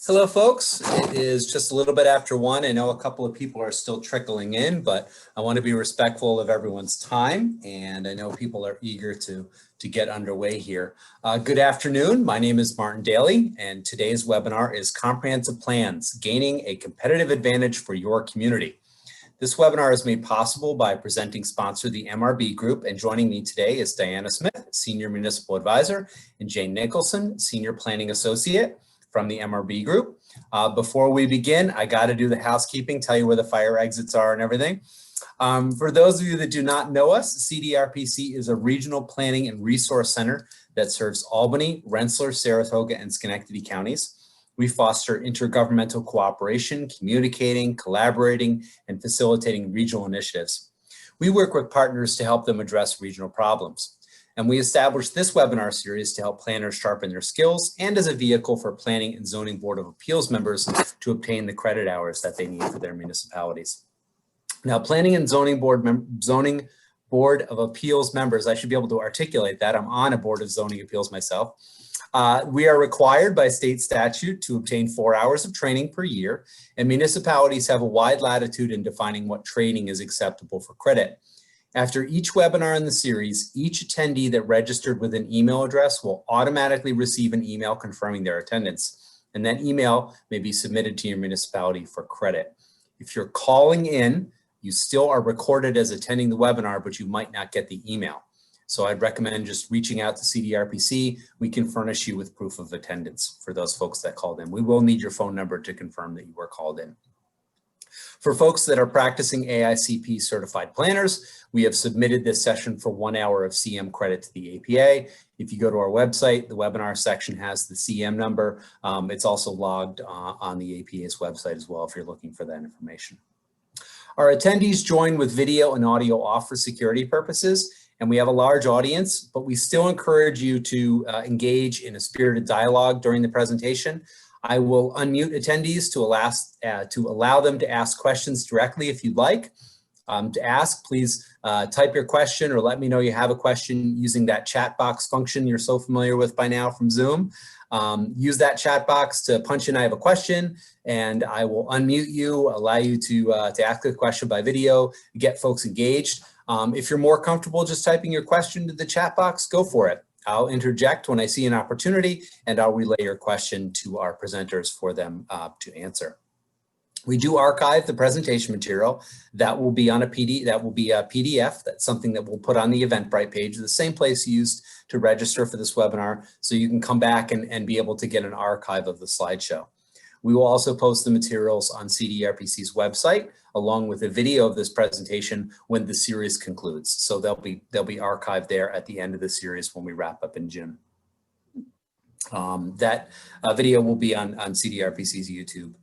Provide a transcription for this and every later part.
Hello, folks. It is just a little bit after 1. I know a couple of people are still trickling in, but I want to be respectful of everyone's time, and I know people are eager to get underway here. Good afternoon. My name is Martin Daly, and today's webinar is Comprehensive Plans, Gaining a Competitive Advantage for Your Community. This webinar is made possible by presenting sponsor, the MRB Group, and joining me today is Diana Smith, Senior Municipal Advisor, and Jane Nicholson, Senior Planning Associate from the MRB Group. Before we begin, I got to do the housekeeping, tell you where the fire exits are and everything. For those of you that do not know us, CDRPC is a regional planning and resource center that serves Albany, Rensselaer, Saratoga, and Schenectady counties. We foster intergovernmental cooperation, communicating, collaborating, and facilitating regional initiatives. We work with partners to help them address regional problems. And we established this webinar series to help planners sharpen their skills and as a vehicle for Planning and Zoning Board of Appeals members to obtain the credit hours that they need for their municipalities. Now, Planning and Zoning Board of Appeals members, I should be able to articulate that. I'm on a Board of Zoning Appeals myself. We are required by state statute to obtain 4 hours of training per year, and municipalities have a wide latitude in defining what training is acceptable for credit. After each webinar in the series, each attendee that registered with an email address will automatically receive an email confirming their attendance, and that email may be submitted to your municipality for credit. If you're calling in, you still are recorded as attending the webinar, but you might not get the email. So I'd recommend just reaching out to CDRPC. We can furnish you with proof of attendance for those folks that called in. We will need your phone number to confirm that you were called in. For folks that are practicing AICP certified planners, we have submitted this session for 1 hour of CM credit to the APA. If you go to our website, the webinar section has the CM number. It's also logged on the APA's website as well if you're looking for that information. Our attendees join with video and audio off for security purposes, and we have a large audience, but we still encourage you to engage in a spirited dialogue during the presentation. I will unmute attendees to allow them to ask questions directly if you'd like. To ask, please type your question or let me know you have a question using that chat box function you're so familiar with by now from Zoom. Use that chat box to punch in, I have a question, and I will unmute you, allow you to ask a question by video, get folks engaged. If you're more comfortable just typing your question to the chat box, go for it. I'll interject when I see an opportunity, and I'll relay your question to our presenters for them to answer. We do archive the presentation material. That will be on a PDF. That's something that we'll put on the Eventbrite page, the same place used to register for this webinar, so you can come back and be able to get an archive of the slideshow. We will also post the materials on CDRPC's website, along with a video of this presentation when the series concludes. So they'll be archived there at the end of the series when we wrap up in June. That video will be on CDRPC's YouTube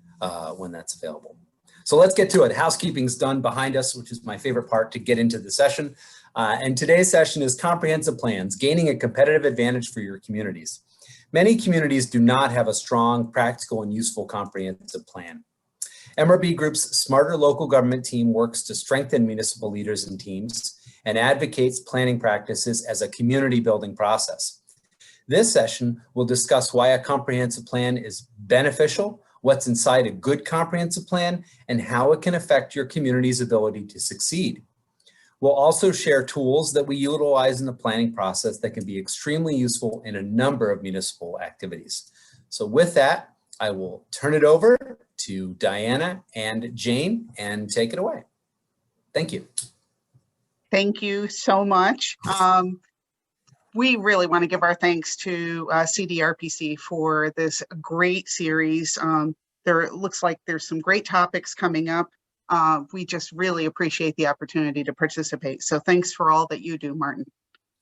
when that's available. So let's get to it. Housekeeping's done behind us, which is my favorite part to get into the session. And today's session is Comprehensive Plans, Gaining a Competitive Advantage for Your Communities. Many communities do not have a strong, practical, and useful comprehensive plan. MRB Group's Smarter Local Government team works to strengthen municipal leaders and teams and advocates planning practices as a community building process. This session will discuss why a comprehensive plan is beneficial, what's inside a good comprehensive plan, and how it can affect your community's ability to succeed. We'll also share tools that we utilize in the planning process that can be extremely useful in a number of municipal activities. So with that, I will turn it over to Diana and Jane and take it away. Thank you. Thank you so much. We really want to give our thanks to CDRPC for this great series. It looks like there's some great topics coming up. We just really appreciate the opportunity to participate. So thanks for all that you do, Martin.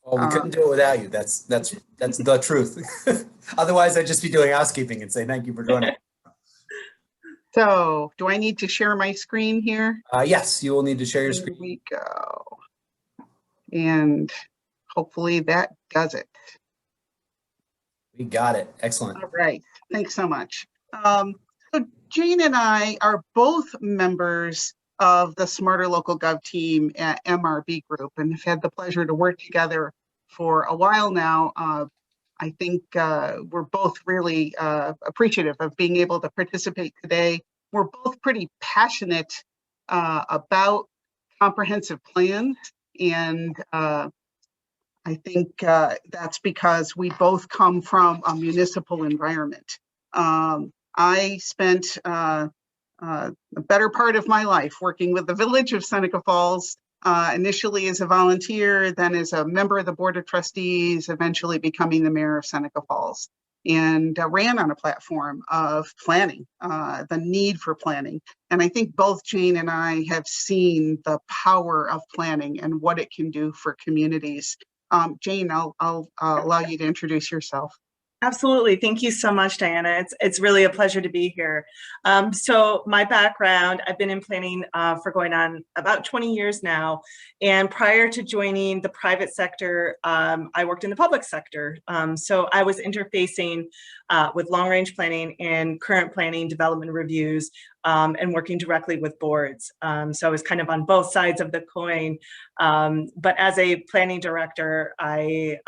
Well, we couldn't do it without you. That's the truth. Otherwise, I'd just be doing housekeeping and say thank you for joining. So do I need to share my screen here? Yes, you will need to share your screen. Here we go. And hopefully that does it. We got it. Excellent. All right. Thanks so much. So Jane and I are both members of the Smarter Local Gov team at MRB Group and have had the pleasure to work together for a while now. I think we're both really appreciative of being able to participate today. We're both pretty passionate about comprehensive plans, and I think that's because we both come from a municipal environment. I spent the better part of my life working with the village of Seneca Falls, initially as a volunteer, then as a member of the Board of Trustees, eventually becoming the mayor of Seneca Falls, and ran on a platform of planning, the need for planning. And I think both Jane and I have seen the power of planning and what it can do for communities. Jane, I'll allow you to introduce yourself. Absolutely. Thank you so much, Diana. It's really a pleasure to be here. So my background, I've been in planning for going on about 20 years now. And prior to joining the private sector, I worked in the public sector. So I was interfacing with long-range planning and current planning development reviews, and working directly with boards. So I was kind of on both sides of the coin. But as a planning director, I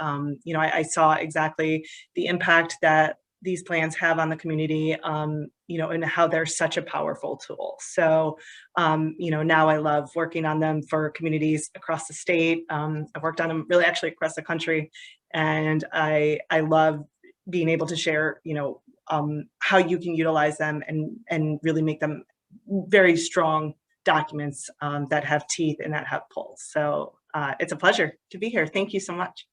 saw exactly the impact that these plans have on the community, and how they're such a powerful tool. So, now I love working on them for communities across the state. I've worked on them really actually across the country, and I love being able to share, how you can utilize them and really make them very strong documents that have teeth and that have pulls. So it's a pleasure to be here. Thank you so much.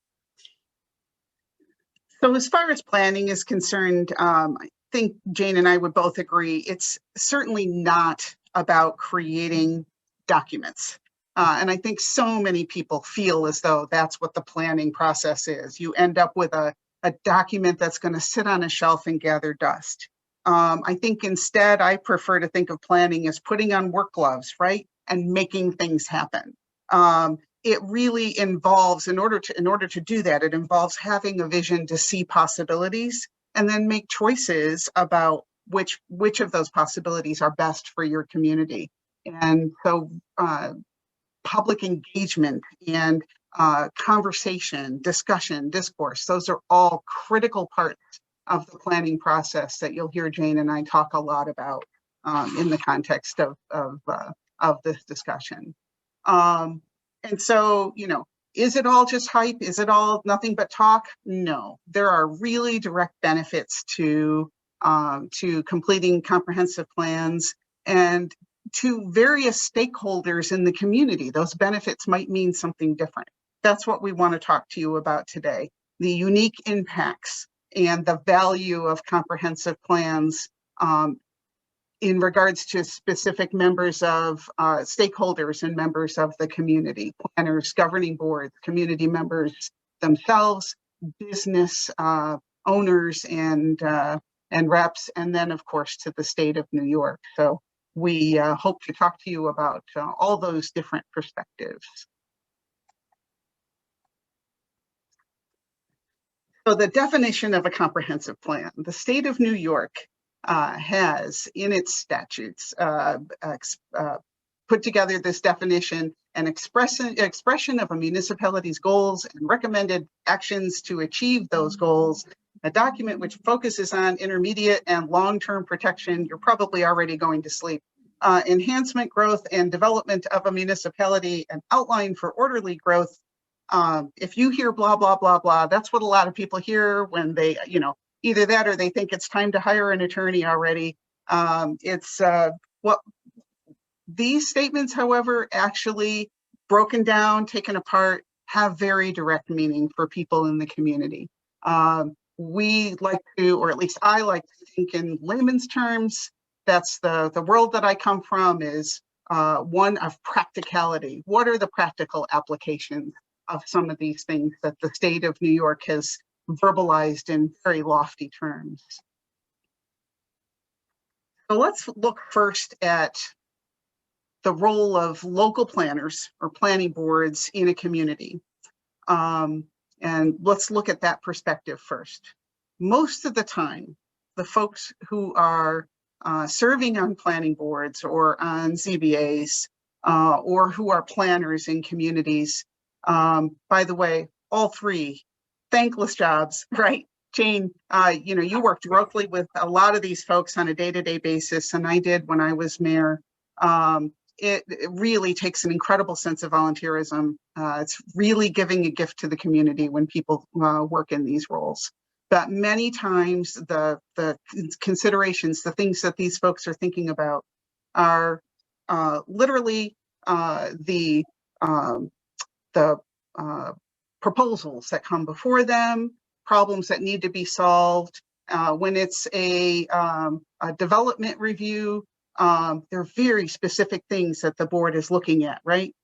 So as far as planning is concerned, I think Jane and I would both agree, it's certainly not about creating documents. And I think so many people feel as though that's what the planning process is. You end up with a document that's going to sit on a shelf and gather dust. I think instead, I prefer to think of planning as putting on work gloves, right? And making things happen. It really involves, in order to do that, it involves having a vision to see possibilities and then make choices about which of those possibilities are best for your community. And so public engagement and conversation, discussion, discourse, those are all critical parts of the planning process that you'll hear Jane and I talk a lot about in the context of this discussion. And so, is it all just hype? Is it all nothing but talk? No, there are really direct benefits to completing comprehensive plans and to various stakeholders in the community. Those benefits might mean something different. That's what we want to talk to you about today, the unique impacts and the value of comprehensive plans in regards to specific members of stakeholders and members of the community, planners, governing boards, community members themselves, business owners and reps, and then of course to the state of New York. So we hope to talk to you about all those different perspectives. So the definition of a comprehensive plan, the state of New York has in its statutes put together this definition, an expression of a municipality's goals and recommended actions to achieve those goals, a document which focuses on intermediate and long-term protection. You're probably already going to sleep. Enhancement, growth, and development of a municipality, an outline for orderly growth. If you hear blah, blah, blah, blah, that's what a lot of people hear when they, either that or they think it's time to hire an attorney already. What these statements, however, actually broken down, taken apart, have very direct meaning for people in the community. We like to, or at least I like to think in layman's terms. That's the world that I come from, is one of practicality. What are the practical applications of some of these things that the state of New York has verbalized in very lofty terms? So let's look first at the role of local planners or planning boards in a community. And let's look at that perspective first. Most of the time, the folks who are serving on planning boards or on ZBAs or who are planners in communities, by the way, all three, thankless jobs, right? Jane, you worked directly with a lot of these folks on a day-to-day basis, and I did when I was mayor. It really takes an incredible sense of volunteerism. It's really giving a gift to the community when people work in these roles. But many times the considerations, the things that these folks are thinking about are literally the proposals that come before them, problems that need to be solved. When it's a development review, there are very specific things that the board is looking at, right?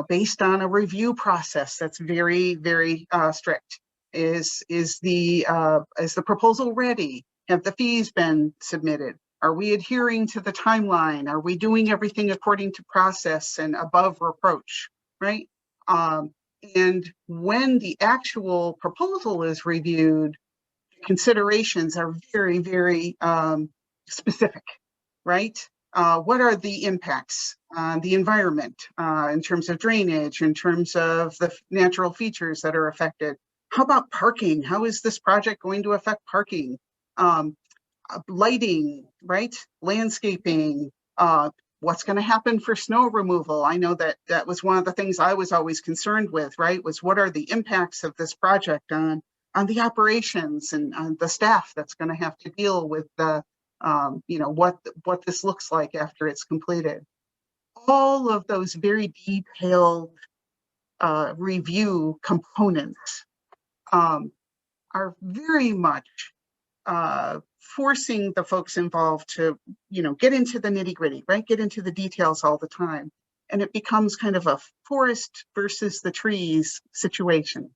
Based on a review process that's very, very strict. Is the proposal ready? Have the fees been submitted? Are we adhering to the timeline? Are we doing everything according to process and above reproach, right? And when the actual proposal is reviewed, considerations are very, very specific, right? What are the impacts on the environment in terms of drainage, in terms of the natural features that are affected? How about parking? How is this project going to affect parking? Lighting, right? Landscaping, what's going to happen for snow removal? I know that was one of the things I was always concerned with, right? Was what are the impacts of this project on the operations and on the staff that's going to have to deal with the, what this looks like after it's completed. All of those very detailed review components are very much forcing the folks involved to, get into the nitty-gritty, right? Get into the details all the time. And it becomes kind of a forest versus the trees situation.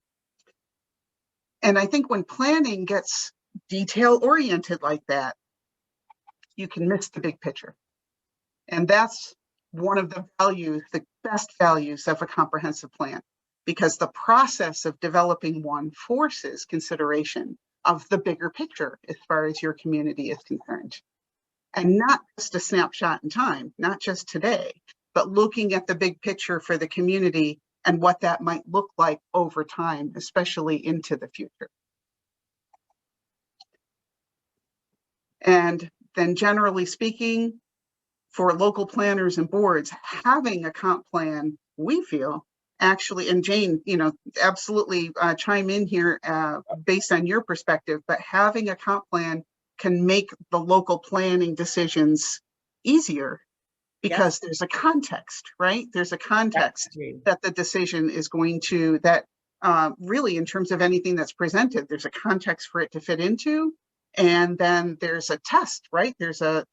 And I think when planning gets detail-oriented like that, you can miss the big picture. And that's one of the values, the best values of a comprehensive plan, because the process of developing one forces consideration of the bigger picture as far as your community is concerned. And not just a snapshot in time, not just today, but looking at the big picture for the community and what that might look like over time, especially into the future. And then generally speaking, for local planners and boards, having a comp plan, we feel, actually, and Jane, absolutely chime in here based on your perspective, but having a comp plan can make the local planning decisions easier because there's a context, right? There's a context that the decision is going to, that really in terms of anything that's presented, there's a context for it to fit into. And then there's a test, right? There's a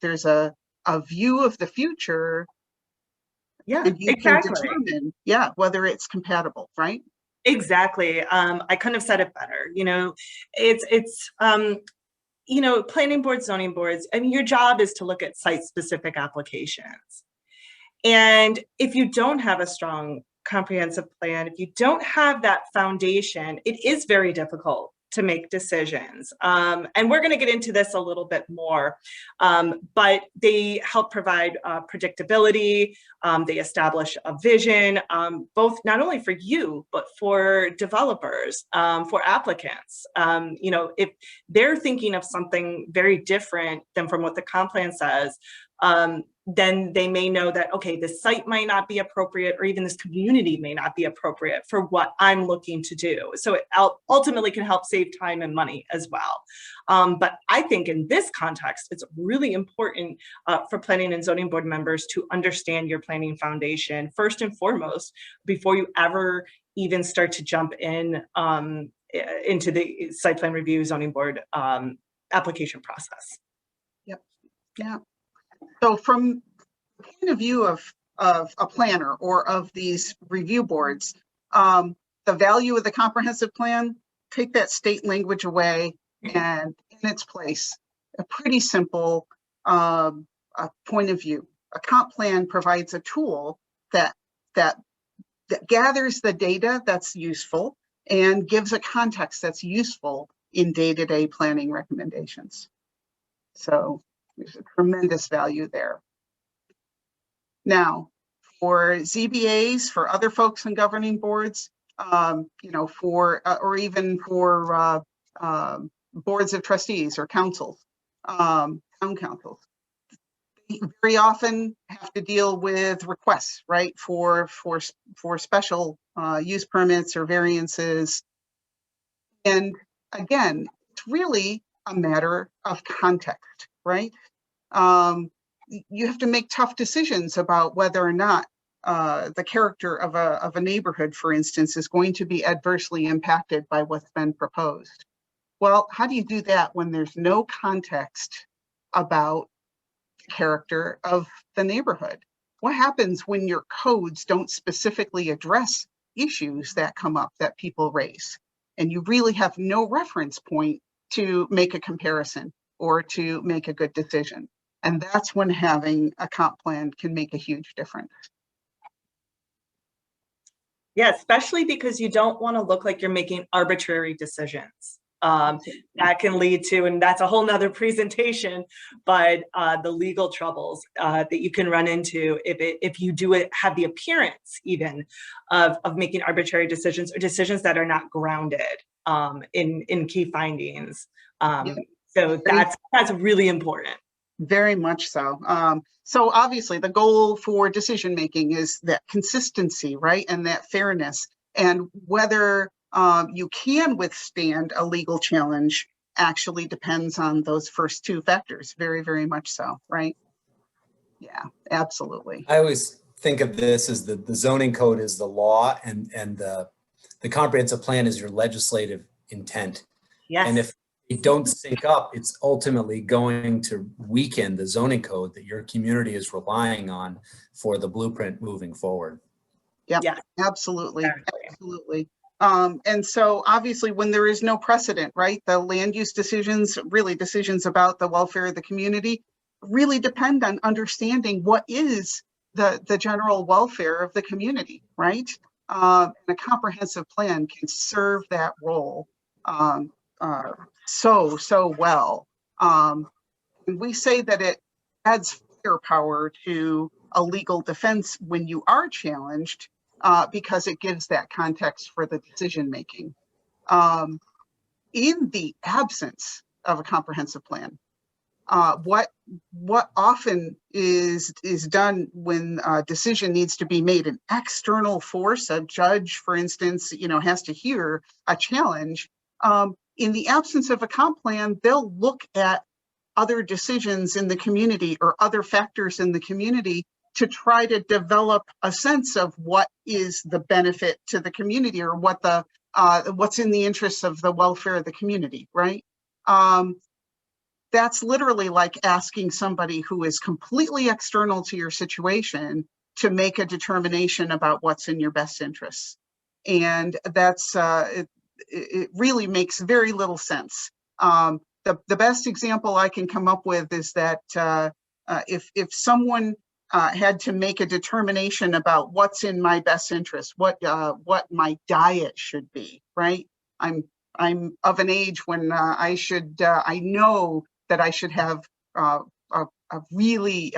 view of the future. Yeah, and you exactly. Can determine, whether it's compatible, right? Exactly. I couldn't have said it better. It's planning boards, zoning boards, I mean, your job is to look at site-specific applications. And if you don't have a strong comprehensive plan, if you don't have that foundation, it is very difficult to make decisions. And we're going to get into this a little bit more, but they help provide predictability. They establish a vision, both not only for you, but for developers, for applicants. If they're thinking of something very different than from what the comp plan says, then they may know that, okay, this site might not be appropriate, or even this community may not be appropriate for what I'm looking to do. So it ultimately can help save time and money as well. But I think in this context, it's really important for planning and zoning board members to understand your planning foundation first and foremost, before you ever even start to jump in into the site plan review zoning board application process. Yep. Yeah. So from the point of view of a planner or of these review boards, the value of the comprehensive plan, take that state language away and in its place, a pretty simple point of view. A comp plan provides a tool that gathers the data that's useful and gives a context that's useful in day-to-day planning recommendations. So there's a tremendous value there. Now, for ZBAs, for other folks in governing boards, you know, for, or even for boards of trustees or councils, town councils. They very often have to deal with requests, right, for special use permits or variances. And again, it's really a matter of context, right? You have to make tough decisions about whether or not the character of a neighborhood, for instance, is going to be adversely impacted by what's been proposed. Well, how do you do that when there's no context about the character of the neighborhood? What happens when your codes don't specifically address issues that come up that people raise? And you really have no reference point to make a comparison or to make a good decision. And that's when having a comp plan can make a huge difference. Yeah, especially because you don't want to look like you're making arbitrary decisions. That can lead to, and that's a whole nother presentation, but the legal troubles that you can run into if you do have the appearance even of making arbitrary decisions or decisions that are not grounded in key findings. So that's really important. Very much so. So obviously the goal for decision making is that consistency, right? And that fairness, and whether you can withstand a legal challenge actually depends on those first two factors. Very, very much so, right? Yeah, absolutely. I always think of this as the zoning code is the law, and the comprehensive plan is your legislative intent. Yes. And if they don't sync up, it's ultimately going to weaken the zoning code that your community is relying on for the blueprint moving forward. Yep, yeah, absolutely. Exactly. Absolutely. And so obviously when there is no precedent, right, the land use decisions, really decisions about the welfare of the community, really depend on understanding what is the general welfare of the community, right? And a comprehensive plan can serve that role so well. And we say that it adds firepower to a legal defense when you are challenged, because it gives that context for the decision making. In the absence of a comprehensive plan, what often is done when a decision needs to be made, an external force, a judge, for instance, you know, has to hear a challenge. In the absence of a comp plan, they'll look at other decisions in the community or other factors in the community to try to develop a sense of what is the benefit to the community, or what the what's in the interests of the welfare of the community, right? That's literally like asking somebody who is completely external to your situation to make a determination about what's in your best interests. And that's, it really makes very little sense. The best example I can come up with is that if someone had to make a determination about what's in my best interest, what my diet should be, right? I'm of an age when I know that I should have a really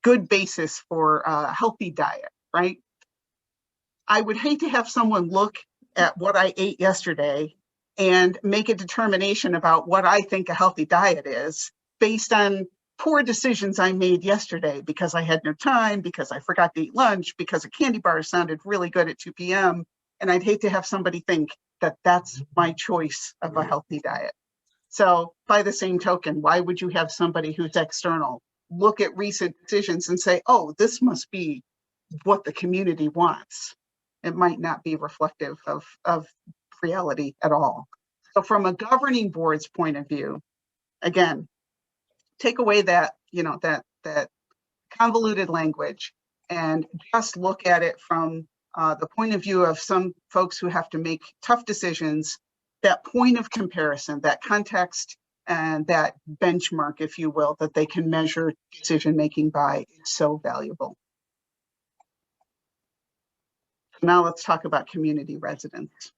good basis for a healthy diet, right? I would hate to have someone look at what I ate yesterday and make a determination about what I think a healthy diet is based on poor decisions I made yesterday because I had no time, because I forgot to eat lunch, because a candy bar sounded really good at 2 p.m. And I'd hate to have somebody think that that's my choice of a healthy diet. So by the same token, why would you have somebody who's external look at recent decisions and say, oh, this must be what the community wants? It might not be reflective of reality at all. So from a governing board's point of view, again, take away that, you know, that convoluted language and just look at it from the point of view of some folks who have to make tough decisions. That point of comparison, that context, and that benchmark, if you will, that they can measure decision making by is so valuable. Now let's talk about community residents.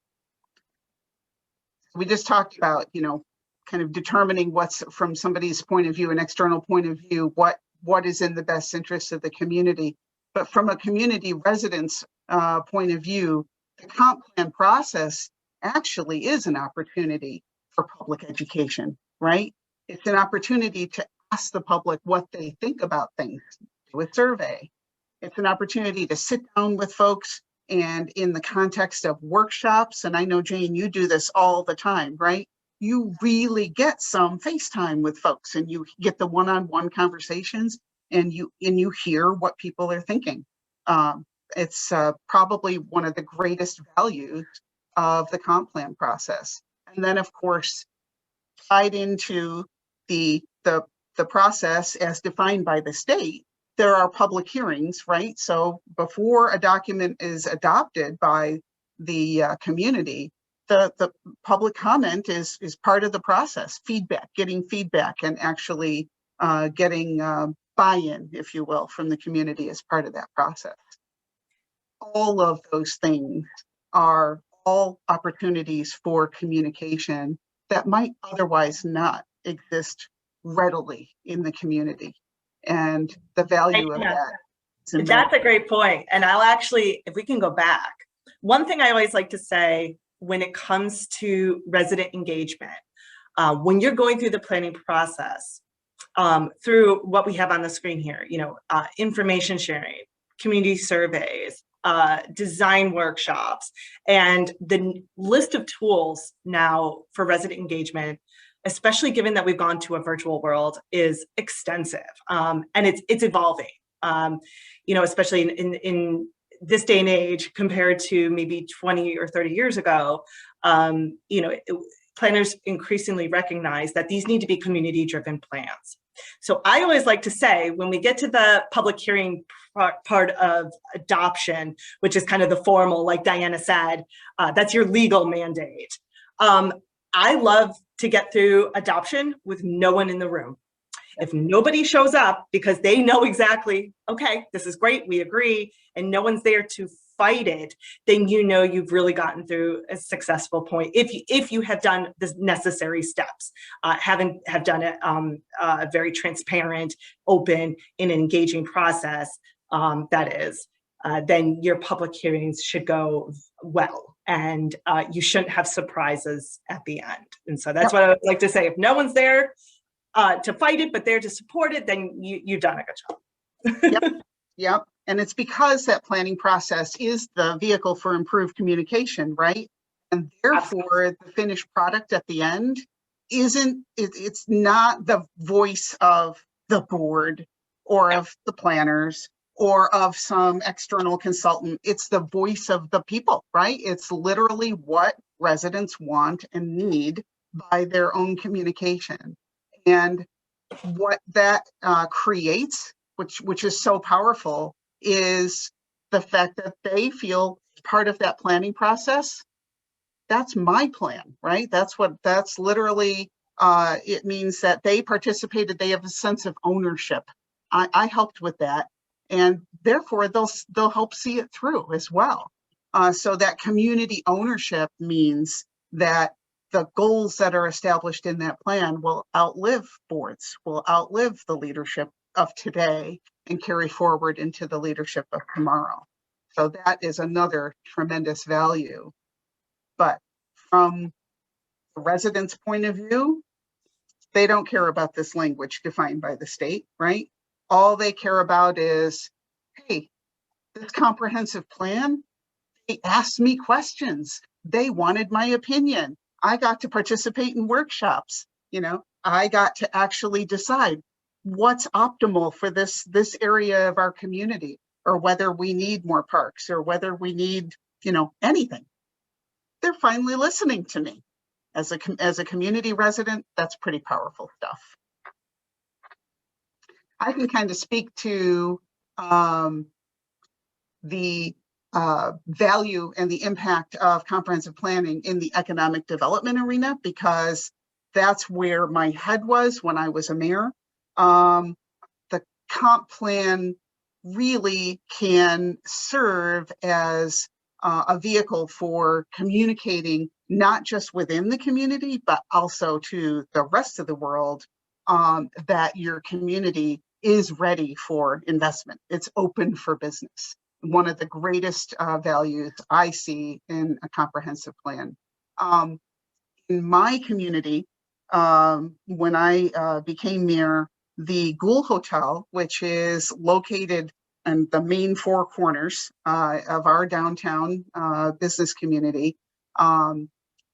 We just talked about, you know, kind of determining what's, from somebody's point of view, an external point of view, what is in the best interest of the community. But from a community resident's point of view, the comp plan process actually is an opportunity for public education, right? It's an opportunity to ask the public what they think about things, do a survey. It's an opportunity to sit down with folks, and in the context of workshops, and I know, Jane, you do this all the time, right? You really get some FaceTime with folks, and you get the one-on-one conversations, and you hear what people are thinking. It's probably one of the greatest values of the comp plan process. And then, of course, tied into the process as defined by the state, there are public hearings, right? So before a document is adopted by the community, the public comment is part of the process. Getting feedback, and actually getting buy-in, if you will, from the community as part of that process. All of those things are all opportunities for communication that might otherwise not exist readily in the community. And the value of that is immense. That's a great point. And I'll actually, if we can go back, one thing I always like to say when it comes to resident engagement, when you're going through the planning process, through what we have on the screen here, information sharing, community surveys, design workshops, and the list of tools now for resident engagement, especially given that we've gone to a virtual world, is extensive, and it's evolving. Especially in this day and age compared to maybe 20 or 30 years ago, planners increasingly recognize that these need to be community-driven plans. So I always like to say, when we get to the public hearing part of adoption, which is kind of the formal, like Diana said, that's your legal mandate. I love to get through adoption with no one in the room. If nobody shows up because they know exactly, okay, this is great, we agree, and no one's there to fight it, then you've really gotten through a successful point. If you have done the necessary steps, have done it a very transparent, open, and engaging process, that is, then your public hearings should go well, and you shouldn't have surprises at the end. And so that's what I would like to say. If no one's there to fight it, but there to support it, then you've done a good job. Yep. And it's because that planning process is the vehicle for improved communication, right? And therefore, the finished product at the end it's not the voice of the board or of the planners or of some external consultant. It's the voice of the people, right? It's literally what residents want and need by their own communication. And what that creates, which is so powerful, is the fact that they feel part of that planning process. That's my plan, right? That's literally, it means that they participated, they have a sense of ownership. I helped with that, and therefore they'll help see it through as well. So that community ownership means that the goals that are established in that plan will outlive boards, will outlive the leadership of today, and carry forward into the leadership of tomorrow. So that is another tremendous value. But from the residents' point of view, they don't care about this language defined by the state, right? All they care about is, hey, this comprehensive plan, they asked me questions. They wanted my opinion. I got to participate in workshops. I got to actually decide what's optimal for this area of our community, or whether we need more parks, or whether we need, anything. They're finally listening to me. As a community resident, that's pretty powerful stuff. I can kind of speak to the value and the impact of comprehensive planning in the economic development arena, because that's where my head was when I was a mayor. The comp plan really can serve as a vehicle for communicating, not just within the community, but also to the rest of the world, that your community is ready for investment. It's open for business. one of the greatest values I see in a comprehensive plan. In my community, when I became mayor, the Ghoul Hotel, which is located in the main four corners of our downtown business community,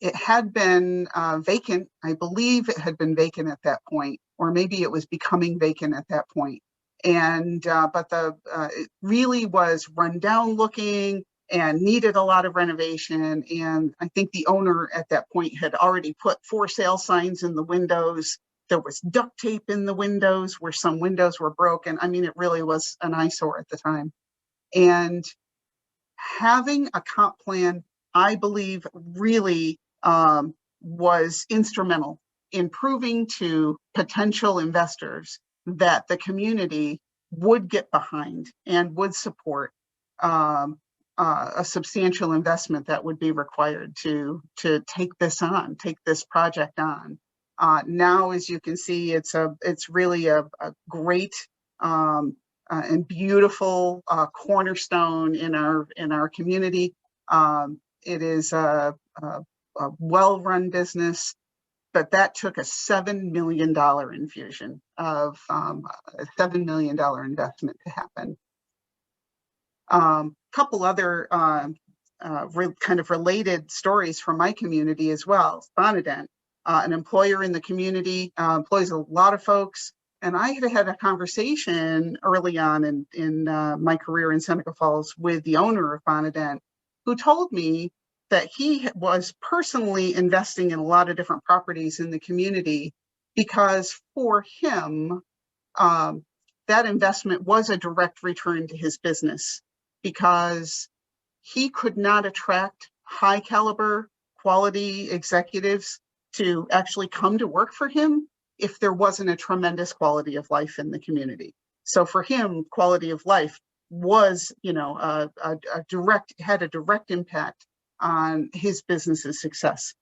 it had been vacant. I believe it had been vacant at that point, or maybe it was becoming vacant at that point. And but it really was run down looking and needed a lot of renovation. And I think the owner at that point had already put for sale signs in the windows. There was duct tape in the windows where some windows were broken. I mean, it really was an eyesore at the time. And having a comp plan, I believe, really was instrumental in proving to potential investors that the community would get behind and would support a substantial investment that would be required to take this project on. Now, as you can see, it's really a great and beautiful cornerstone in our community. It is a well-run business, but that took a $7 million infusion of a $7 million investment to happen. Couple other kind of related stories from my community as well. Bonadent, an employer in the community, employs a lot of folks. And I had a conversation early on in my career in Seneca Falls with the owner of Bonadent, who told me that he was personally investing in a lot of different properties in the community because for him, that investment was a direct return to his business, because he could not attract high caliber quality executives to actually come to work for him if there wasn't a tremendous quality of life in the community. So for him, quality of life was, had a direct impact on his business's success.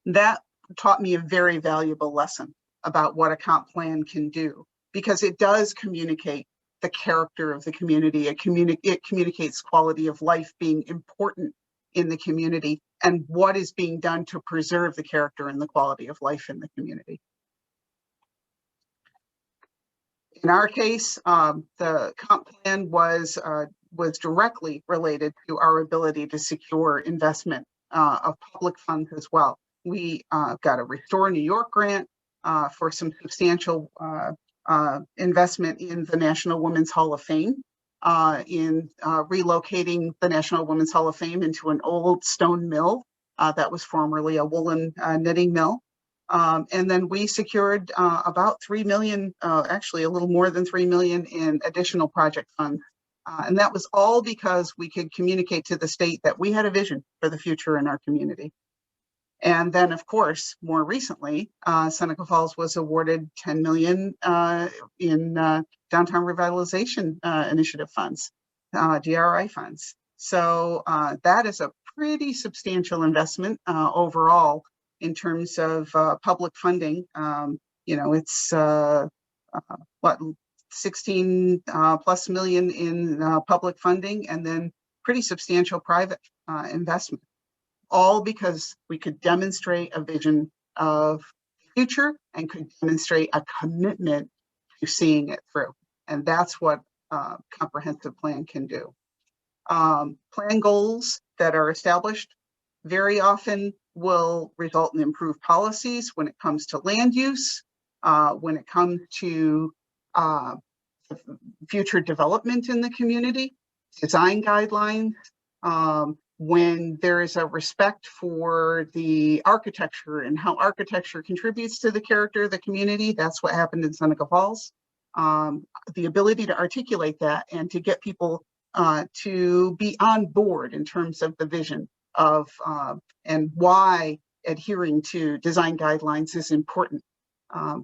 That taught me a very valuable lesson about what a comp plan can do, because it does communicate the character of the community. It communicates quality of life being important in the community and what is being done to preserve the character and the quality of life in the community. In our case, the comp plan was directly related to our ability to secure investment of public funds as well. We got a Restore New York grant for some substantial investment in the National Women's Hall of Fame, in relocating the National Women's Hall of Fame into an old stone mill that was formerly a woolen knitting mill. And then we secured about $3 million, actually a little more than $3 million in additional project funds. And that was all because we could communicate to the state that we had a vision for the future in our community. And then, of course, more recently, Seneca Falls was awarded $10 million in Downtown Revitalization Initiative funds, DRI funds. So that is a pretty substantial investment overall in terms of public funding. It's what, 16 plus million in public funding, and then pretty substantial private investment. All because we could demonstrate a vision of the future and could demonstrate a commitment to seeing it through. And that's what a comprehensive plan can do. Plan goals that are established very often will result in improved policies when it comes to land use, when it comes to future development in the community, design guidelines, when there is a respect for the architecture and how architecture contributes to the character of the community. That's what happened in Seneca Falls. The ability to articulate that and to get people to be on board in terms of the vision of and why adhering to design guidelines is important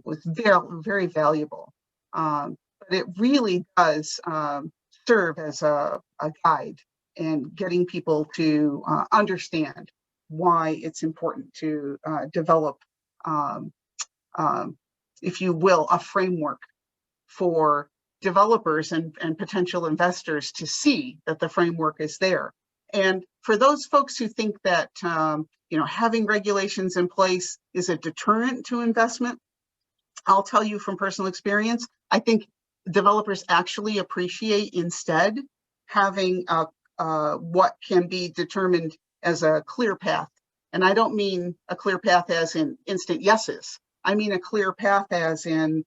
was very, very valuable. But it really does serve as a guide and getting people to understand why it's important to develop, if you will, a framework for developers and potential investors to see that the framework is there. And for those folks who think that having regulations in place is a deterrent to investment, I'll tell you from personal experience, I think developers actually appreciate instead having what can be determined as a clear path. And I don't mean a clear path as in instant yeses. I mean a clear path as in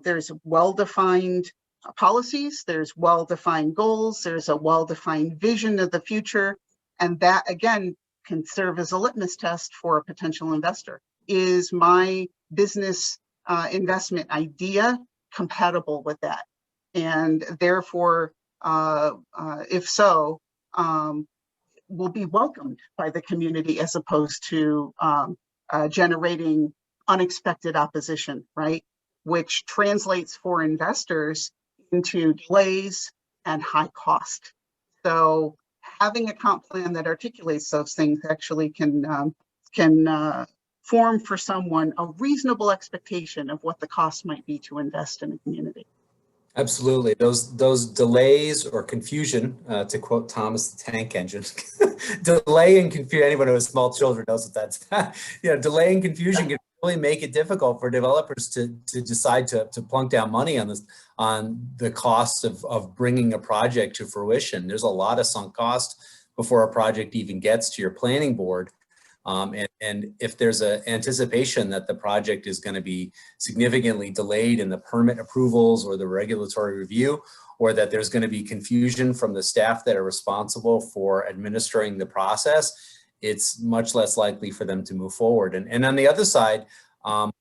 there's well-defined policies, there's well-defined goals, there's a well-defined vision of the future, and that again can serve as a litmus test for a potential investor. Is my business investment idea compatible with that? And therefore, if so, will be welcomed by the community as opposed to generating unexpected opposition, right? Which translates for investors into delays and high cost. So having a comp plan that articulates those things actually can form for someone a reasonable expectation of what the cost might be to invest in a community. Absolutely. Those delays or confusion, to quote Thomas the Tank Engine, delay and confusion, anyone who has small children knows what that's, delay and confusion can really make it difficult for developers to decide to plunk down money on this, on the cost of bringing a project to fruition. There's a lot of sunk cost before a project even gets to your planning board. And if there's an anticipation that the project is going to be significantly delayed in the permit approvals or the regulatory review, or that there's going to be confusion from the staff that are responsible for administering the process, it's much less likely for them to move forward. And on the other side, and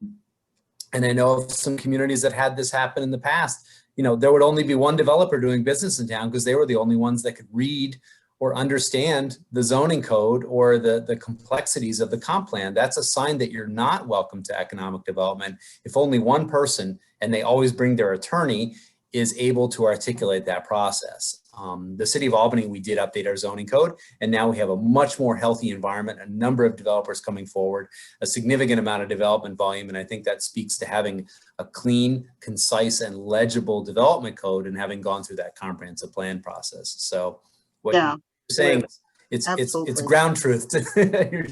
I know of some communities that had this happen in the past, there would only be one developer doing business in town because they were the only ones that could read or understand the zoning code or the complexities of the comp plan. That's a sign that you're not welcome to economic development if only one person, and they always bring their attorney, is able to articulate that process. The city of Albany, we did update our zoning code, and now we have a much more healthy environment, a number of developers coming forward, a significant amount of development volume, and I think that speaks to having a clean, concise, and legible development code and having gone through that comprehensive plan process. So what you're saying, it's ground truth. You're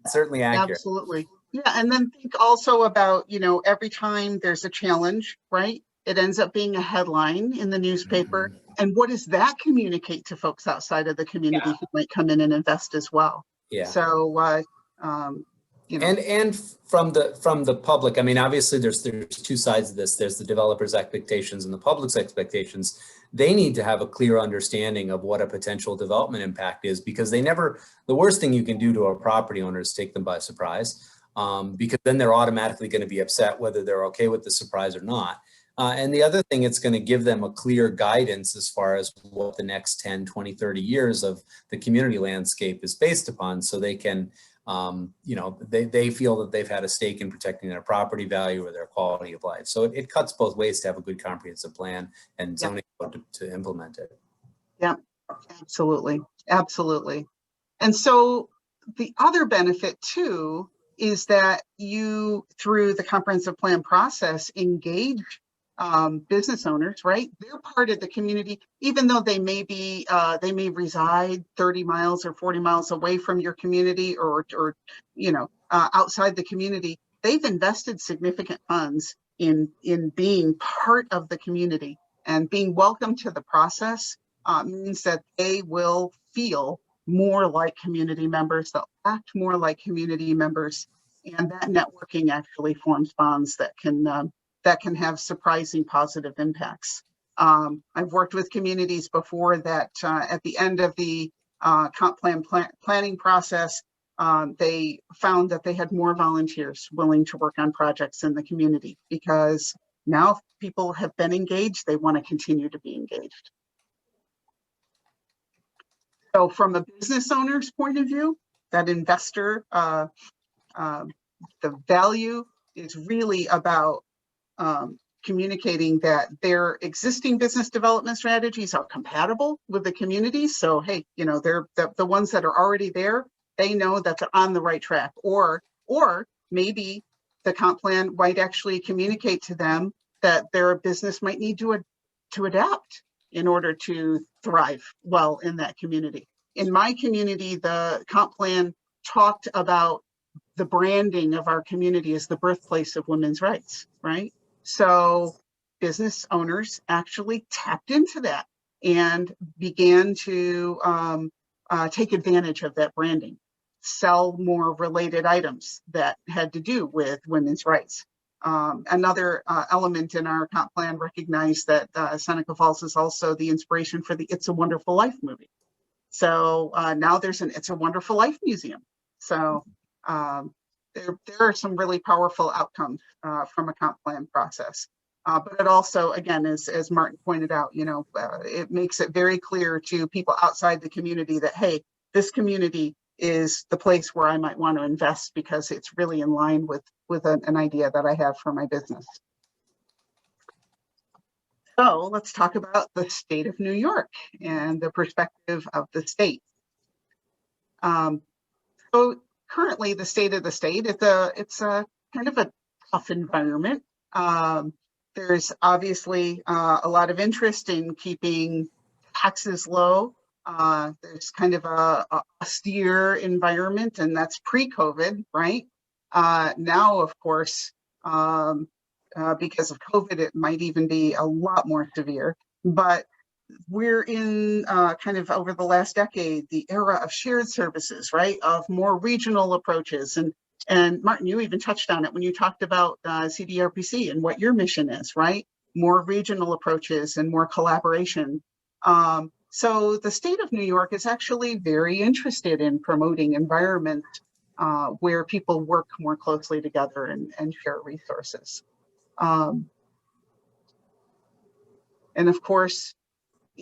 certainly accurate. Absolutely. Yeah, and then think also about, every time there's a challenge, right? It ends up being a headline in the newspaper. Mm-hmm. And what does that communicate to folks outside of the community who might come in and invest as well? Yeah. So, and from the public, I mean, obviously there's two sides of this. There's the developer's expectations and the public's expectations. They need to have a clear understanding of what a potential development impact is, because the worst thing you can do to a property owner is take them by surprise, because then they're automatically going to be upset whether they're okay with the surprise or not. And the other thing, it's going to give them a clear guidance as far as what the next 10, 20, 30 years of the community landscape is based upon, so they can, they feel that they've had a stake in protecting their property value or their quality of life. So it cuts both ways to have a good comprehensive plan and zoning code to implement it. Yeah, absolutely. Absolutely. And so the other benefit too is that you, through the comprehensive plan process, engage business owners, right? They're part of the community, even though they may reside 30 miles or 40 miles away from your community or outside the community. They've invested significant funds in being part of the community, and being welcome to the process means that they will feel more like community members. They'll act more like community members, and that networking actually forms bonds that can have surprising positive impacts. I've worked with communities before that at the end of the comp planning process, they found that they had more volunteers willing to work on projects in the community, because now people have been engaged, they want to continue to be engaged. So from a business owner's point of view, that investor, the value is really about communicating that their existing business development strategies are compatible with the community. So, hey, they're the ones that are already there, they know that they're on the right track. Or maybe the comp plan might actually communicate to them that their business might need to to adapt in order to thrive well in that community. In my community, the comp plan talked about the branding of our community as the birthplace of women's rights, right? So business owners actually tapped into that and began to take advantage of that branding, sell more related items that had to do with women's rights. Another element in our comp plan recognized that Seneca Falls is also the inspiration for the It's a Wonderful Life movie. So now there's an It's a Wonderful Life museum. So there are some really powerful outcomes from a comp plan process. But it also, again, as Martin pointed out, it makes it very clear to people outside the community that, hey, this community is the place where I might want to invest because it's really in line with an idea that I have for my business. So let's talk about the state of New York and the perspective of the state. So currently, the state of the state, it's a kind of a tough environment. There's obviously a lot of interest in keeping taxes low. There's kind of a austere environment, and that's pre-COVID, right? Now, of course, because of COVID, it might even be a lot more severe. But we're in kind of over the last decade, the era of shared services, right? Of more regional approaches. And Martin, you even touched on it when you talked about CDRPC and what your mission is, right? More regional approaches and more collaboration. So the state of New York is actually very interested in promoting environments where people work more closely together and share resources. And of course,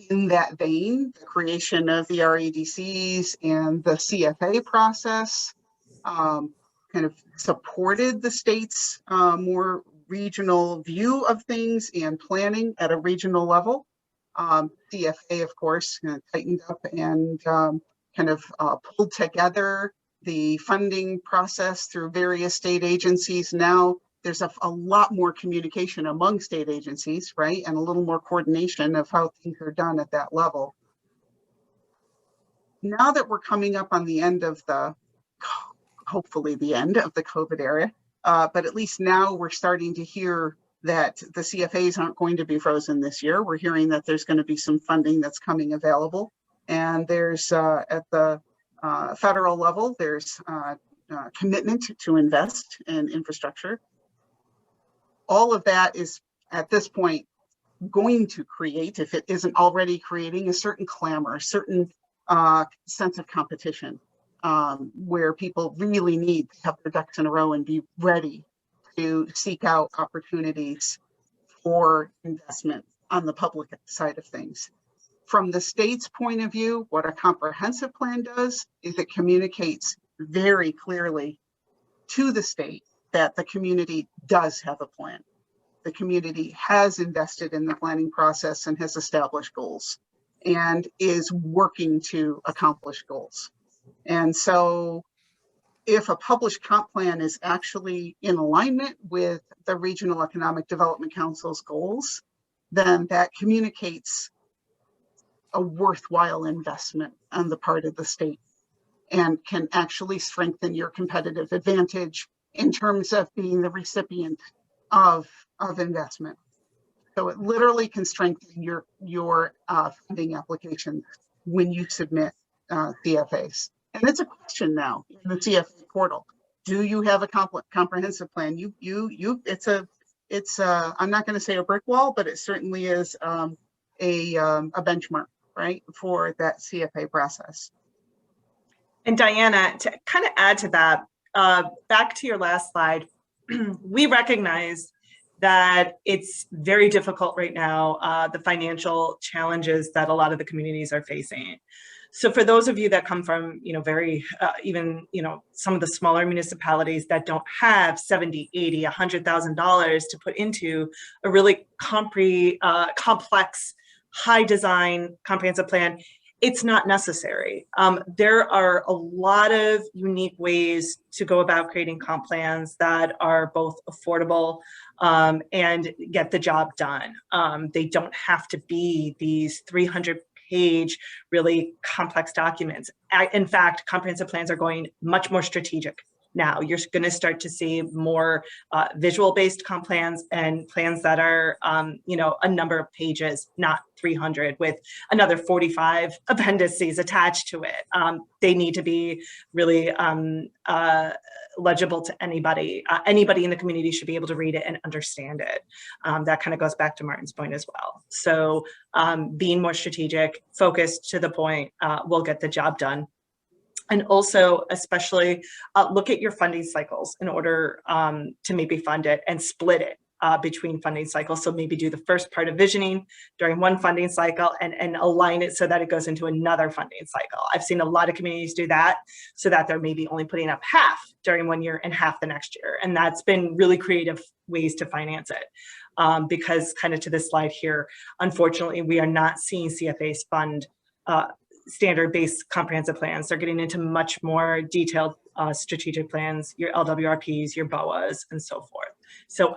in that vein, the creation of the REDCs and the CFA process kind of supported the state's more regional view of things and planning at a regional level. CFA, of course, tightened up and kind of pulled together the funding process through various state agencies. Now there's a lot more communication among state agencies, right? And a little more coordination of how things are done at that level. Now that we're coming up on the end of hopefully the end of the COVID era, but at least now we're starting to hear that the CFAs aren't going to be frozen this year. We're hearing that there's going to be some funding that's coming available. And there's at the federal level, there's commitment to invest in infrastructure. All of that is at this point going to create, if it isn't already creating, a certain clamor, a certain sense of competition where people really need to have their ducks in a row and be ready to seek out opportunities for investment on the public side of things. From the state's point of view, what a comprehensive plan does is it communicates very clearly to the state that the community does have a plan. The community has invested in the planning process and has established goals and is working to accomplish goals. And so if a published comp plan is actually in alignment with the Regional Economic Development Council's goals, then that communicates a worthwhile investment on the part of the state and can actually strengthen your competitive advantage in terms of being the recipient of investment. So it literally can strengthen your funding applications when you submit CFAs. And it's a question now in the CFA portal. Do you have a comprehensive plan? It's I'm not going to say a brick wall, but it certainly is a benchmark, right, for that CFA process. And Diana, to kind of add to that, back to your last slide, we recognize that it's very difficult right now, the financial challenges that a lot of the communities are facing. So for those of you that come from, even some of the smaller municipalities that don't have $70, $80, $100,000 to put into a really complex, high design, comprehensive plan, it's not necessary. There are a lot of unique ways to go about creating comp plans that are both affordable and get the job done. They don't have to be these 300-page, really complex documents. In fact, comprehensive plans are going much more strategic now. You're going to start to see more visual-based comp plans and plans that are, a number of pages, not 300, with another 45 appendices attached to it. They need to be really legible to anybody. Anybody in the community should be able to read it and understand it. That kind of goes back to Martin's point as well. So being more strategic, focused, to the point, will get the job done. And also, especially, look at your funding cycles in order to maybe fund it and split it between funding cycles. So maybe do the first part of visioning during one funding cycle and align it so that it goes into another funding cycle. I've seen a lot of communities do that so that they're maybe only putting up half during one year and half the next year. And that's been really creative ways to finance it. Because kind of to this slide here, unfortunately, we are not seeing CFAs fund standard-based comprehensive plans. They're getting into much more detailed strategic plans, your LWRPs, your BOAs, and so forth. So,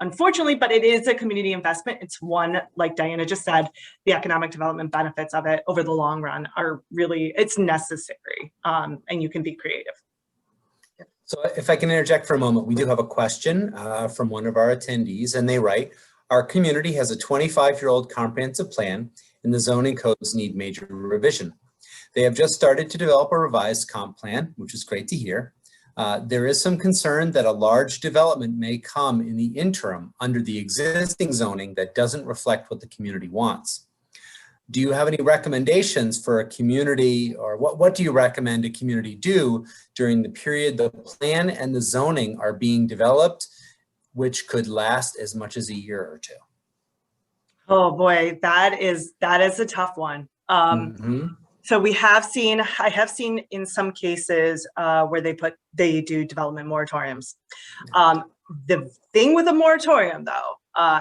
unfortunately, but it is a community investment. It's one, like Diana just said, the economic development benefits of it over the long run are really, it's necessary, and you can be creative. So if I can interject for a moment, we do have a question from one of our attendees, and they write, our community has a 25-year-old comprehensive plan and the zoning codes need major revision. They have just started to develop a revised comp plan, which is great to hear. There is some concern that a large development may come in the interim under the existing zoning that doesn't reflect what the community wants. Do you have any recommendations for a community, or what do you recommend a community do during the period the plan and the zoning are being developed, which could last as much as a year or two? Oh boy, that is a tough one. So I have seen in some cases where they do development moratoriums. The thing with a moratorium though,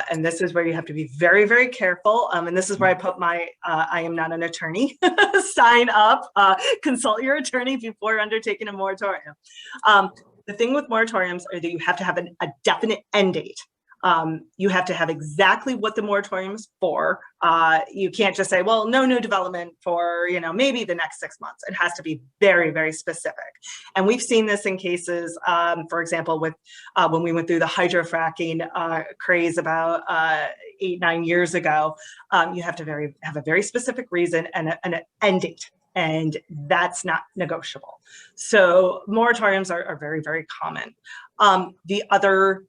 and this is where you have to be very, very careful. And this is where I put my, I am not an attorney, sign up, consult your attorney before undertaking a moratorium. The thing with moratoriums are that you have to have a definite end date. You have to have exactly what the moratorium is for. You can't just say, well, no new development for, maybe the next 6 months. It has to be very, very specific. And we've seen this in cases, for example, with when we went through the hydrofracking craze about 8-9 years ago. You have to have a very specific reason and an end date. And that's not negotiable. So moratoriums are very, very common. The other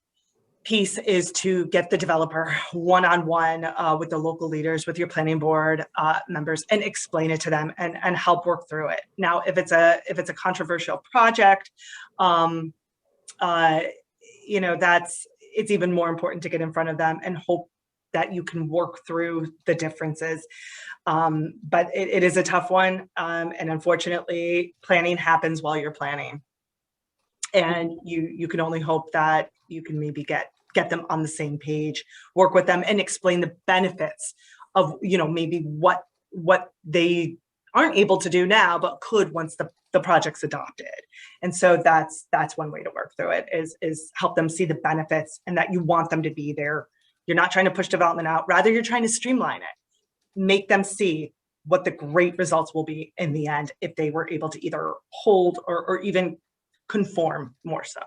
piece is to get the developer one-on-one with the local leaders, with your planning board members, and explain it to them and help work through it. Now, if it's a controversial project, it's even more important to get in front of them and hope that you can work through the differences. But it is a tough one. And unfortunately, planning happens while you're planning. And you can only hope that you can maybe get them on the same page, work with them and explain the benefits of, maybe what they aren't able to do now, but could once the project's adopted. And so that's one way to work through it is help them see the benefits and that you want them to be there. You're not trying to push development out, rather you're trying to streamline it, make them see what the great results will be in the end if they were able to either hold or even conform more so.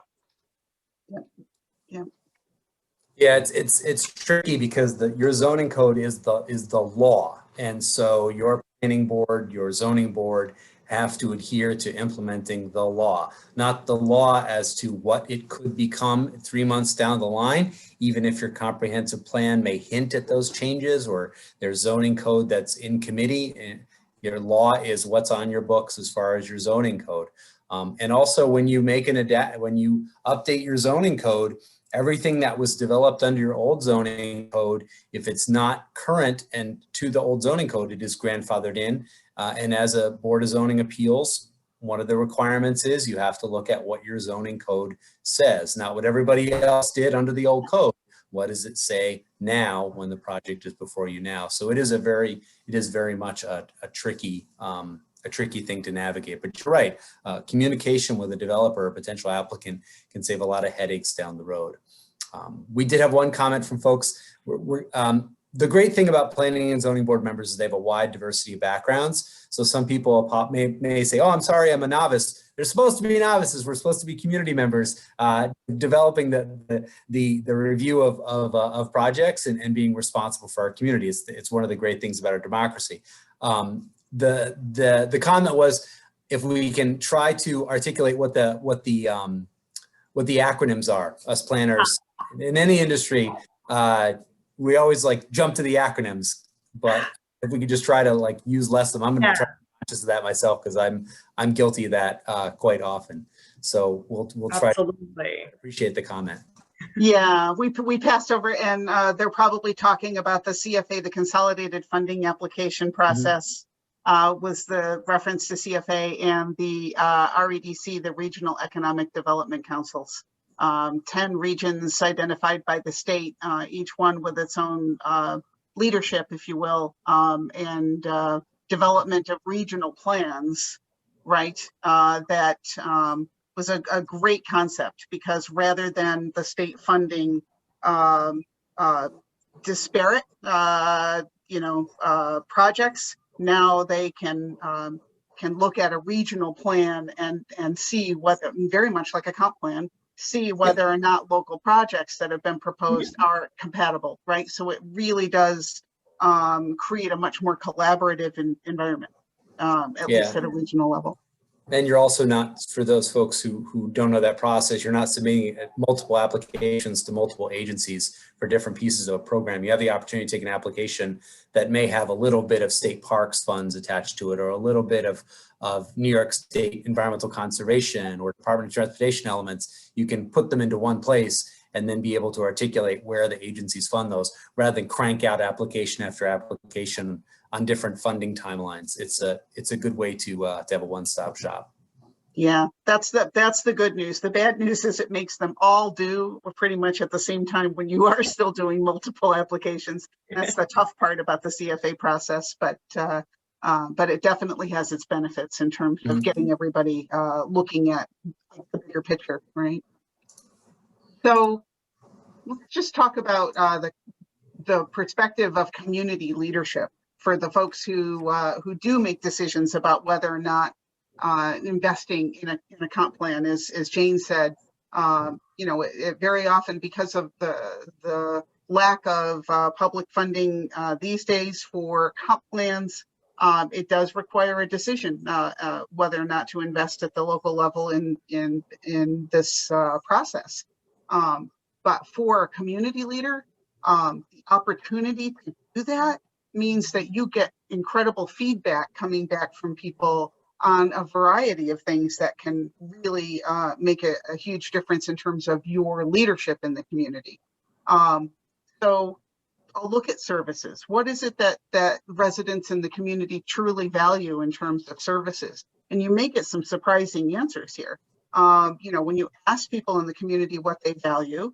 Yeah, it's tricky because your zoning code is the law, and so your planning board, your zoning board have to adhere to implementing the law, not the law as to what it could become 3 months down the line, even if your comprehensive plan may hint at those changes or there's zoning code that's in committee. And your law is what's on your books as far as your zoning code. And also when you when you update your zoning code, everything that was developed under your old zoning code, if it's not current and to the old zoning code, it is grandfathered in. And as a Board of Zoning Appeals, one of the requirements is you have to look at what your zoning code says, not what everybody else did under the old code, What does it say now when the project is before you now? So it is very much a tricky thing to navigate. But you're right, communication with a developer or potential applicant can save a lot of headaches down the road. We did have one comment from folks. The great thing about planning and zoning board members is they have a wide diversity of backgrounds. So some people may say, oh, I'm sorry, I'm a novice. They're supposed to be novices. We're supposed to be community members, developing the review of projects and being responsible for our community. It's one of the great things about our democracy. The comment was, if we can try to articulate what the acronyms are, us planners in any industry, we always like jump to the acronyms, but if we could just try to like use less of them, I'm going to try to be conscious of that myself, because I'm guilty of that quite often. So we'll try. Absolutely. Appreciate the comment. Yeah, we passed over, and they're probably talking about the CFA, the Consolidated Funding Application Process. Was the reference to CFA, and the REDC, the Regional Economic Development Councils. 10 regions identified by the state, each one with its own leadership, if you will, and development of regional plans, right? That was a great concept, because rather than the state funding disparate, projects, now they can look at a regional plan and see whether, very much like a comp plan, see whether or not local projects that have been proposed are compatible, right? So it really does create a much more collaborative environment, at least at a regional level. And you're also not, for those folks who don't know that process, you're not submitting multiple applications to multiple agencies for different pieces of a program. You have the opportunity to take an application that may have a little bit of state parks funds attached to it, or a little bit of New York State environmental conservation or Department of Transportation elements. You can put them into one place and then be able to articulate where the agencies fund those, rather than crank out application after application on different funding timelines. It's a good way to have a one-stop shop. Yeah, that's the good news. The bad news is it makes them all due pretty much at the same time when you are still doing multiple applications. That's the tough part about the CFA process, but it definitely has its benefits in terms of getting everybody looking at the bigger picture, right? So let's just talk about the perspective of community leadership for the folks who do make decisions about whether or not investing in a comp plan. As Jane said, it very often, because of the lack of public funding these days for comp plans, it does require a decision whether or not to invest at the local level in this process. But for a community leader, the opportunity to do that means that you get incredible feedback coming back from people on a variety of things that can really make a huge difference in terms of your leadership in the community. So I'll look at services. What is it that residents in the community truly value in terms of services? And you may get some surprising answers here. When you ask people in the community what they value,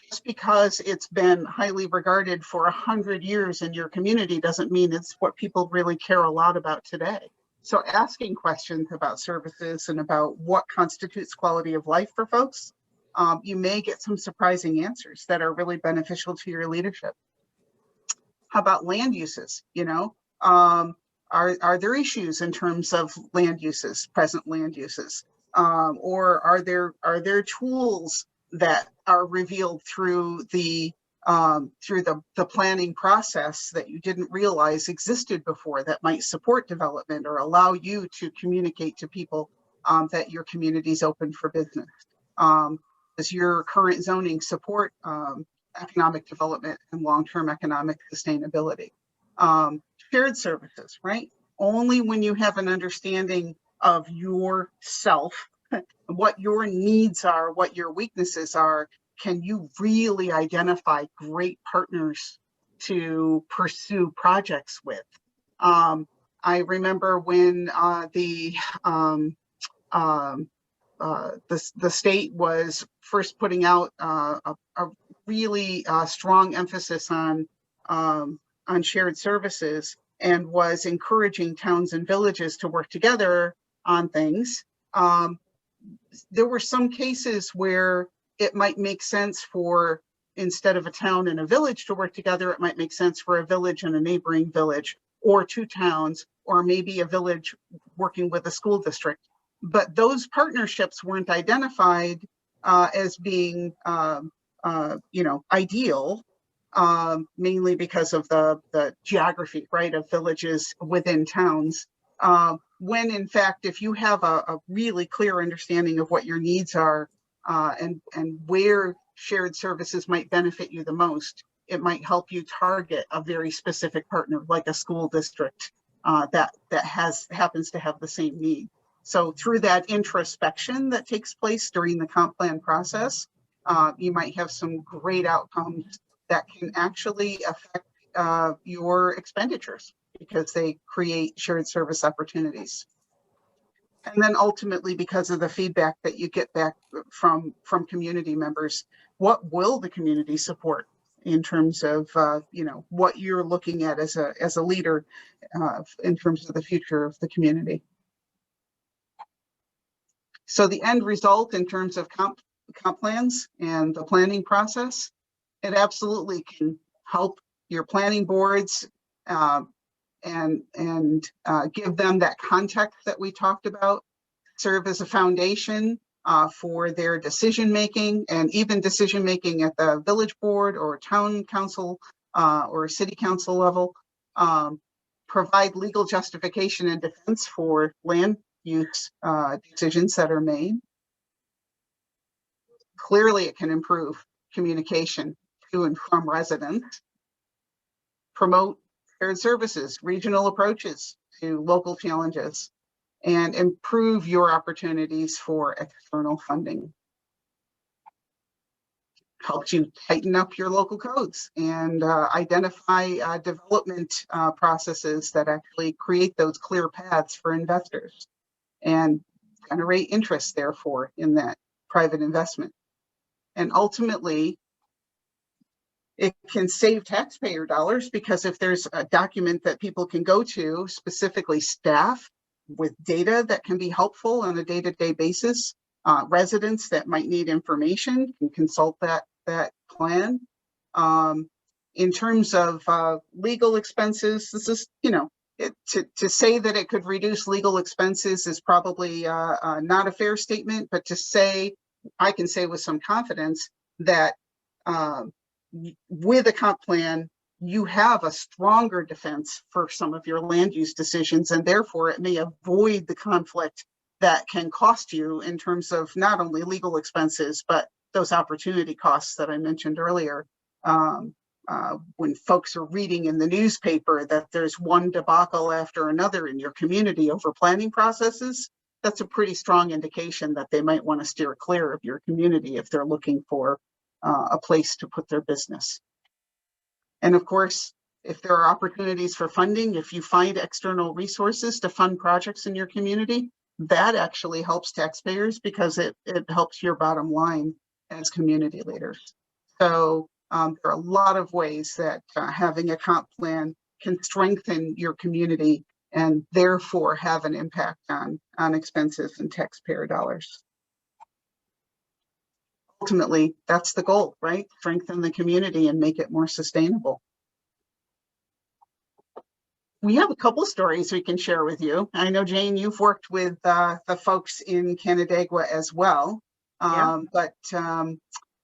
just because it's been highly regarded for 100 years in your community doesn't mean it's what people really care a lot about today. So asking questions about services and about what constitutes quality of life for folks, you may get some surprising answers that are really beneficial to your leadership. How about land uses? Are there issues in terms of land uses, present land uses? Or are there tools that are revealed through the planning process that you didn't realize existed before, that might support development or allow you to communicate to people that your community is open for business? Does your current zoning support economic development and long-term economic sustainability? Shared services, right? Only when you have an understanding of yourself, what your needs are, what your weaknesses are, can you really identify great partners to pursue projects with. I remember when the state was first putting out a really strong emphasis on shared services and was encouraging towns and villages to work together on things. There were some cases where it might make sense for, instead of a town and a village to work together, it might make sense for a village and a neighboring village, or two towns, or maybe a village working with a school district. But those partnerships weren't identified as being, ideal, mainly because of the geography, right, of villages within towns. When in fact, if you have a really clear understanding of what your needs are and where shared services might benefit you the most, it might help you target a very specific partner, like a school district that happens to have the same need. So through that introspection that takes place during the comp plan process, you might have some great outcomes that can actually affect your expenditures, because they create shared service opportunities. And then ultimately, because of the feedback that you get back from community members, what will the community support in terms of what you're looking at as a leader in terms of the future of the community. So the end result in terms of comp plans and the planning process, it absolutely can help your planning boards and give them that context that we talked about, serve as a foundation for their decision making, and even decision making at the village board or town council or city council level. Provide legal justification and defense for land use decisions that are made. Clearly, it can improve communication to and from residents. Promote shared services, regional approaches to local challenges, and improve your opportunities for external funding. Helps you tighten up your local codes and identify development processes that actually create those clear paths for investors and generate interest, therefore, in that private investment. And ultimately, it can save taxpayer dollars, because if there's a document that people can go to, specifically staff with data that can be helpful on a day-to-day basis, residents that might need information can consult that plan. In terms of legal expenses, this is, to say that it could reduce legal expenses is probably not a fair statement, but to say, I can say with some confidence that with a comp plan, you have a stronger defense for some of your land use decisions, and therefore it may avoid the conflict that can cost you in terms of not only legal expenses, but those opportunity costs that I mentioned earlier. When folks are reading in the newspaper that there's one debacle after another in your community over planning processes, that's a pretty strong indication that they might want to steer clear of your community if they're looking for a place to put their business. And of course, if there are opportunities for funding, if you find external resources to fund projects in your community, that actually helps taxpayers, because it helps your bottom line as community leaders. So there are a lot of ways that having a comp plan can strengthen your community and therefore have an impact on expenses and taxpayer dollars. Ultimately, that's the goal, right? Strengthen the community and make it more sustainable. We have a couple stories we can share with you. I know, Jane, you've worked with the folks in Canandaigua as well. Yeah.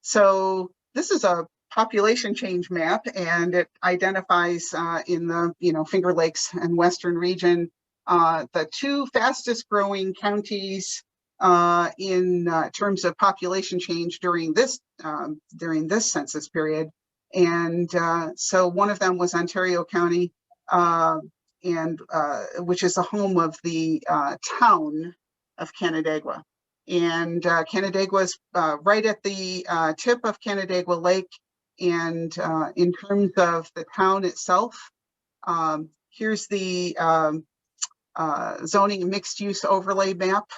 So this is a population change map, and it identifies in the Finger Lakes and Western region the two fastest growing counties in terms of population change during this census period. And so one of them was Ontario County, and which is the home of the town of Canandaigua. And Canandaigua is right at the tip of Canandaigua Lake. And in terms of the town itself, here's the zoning mixed use overlay map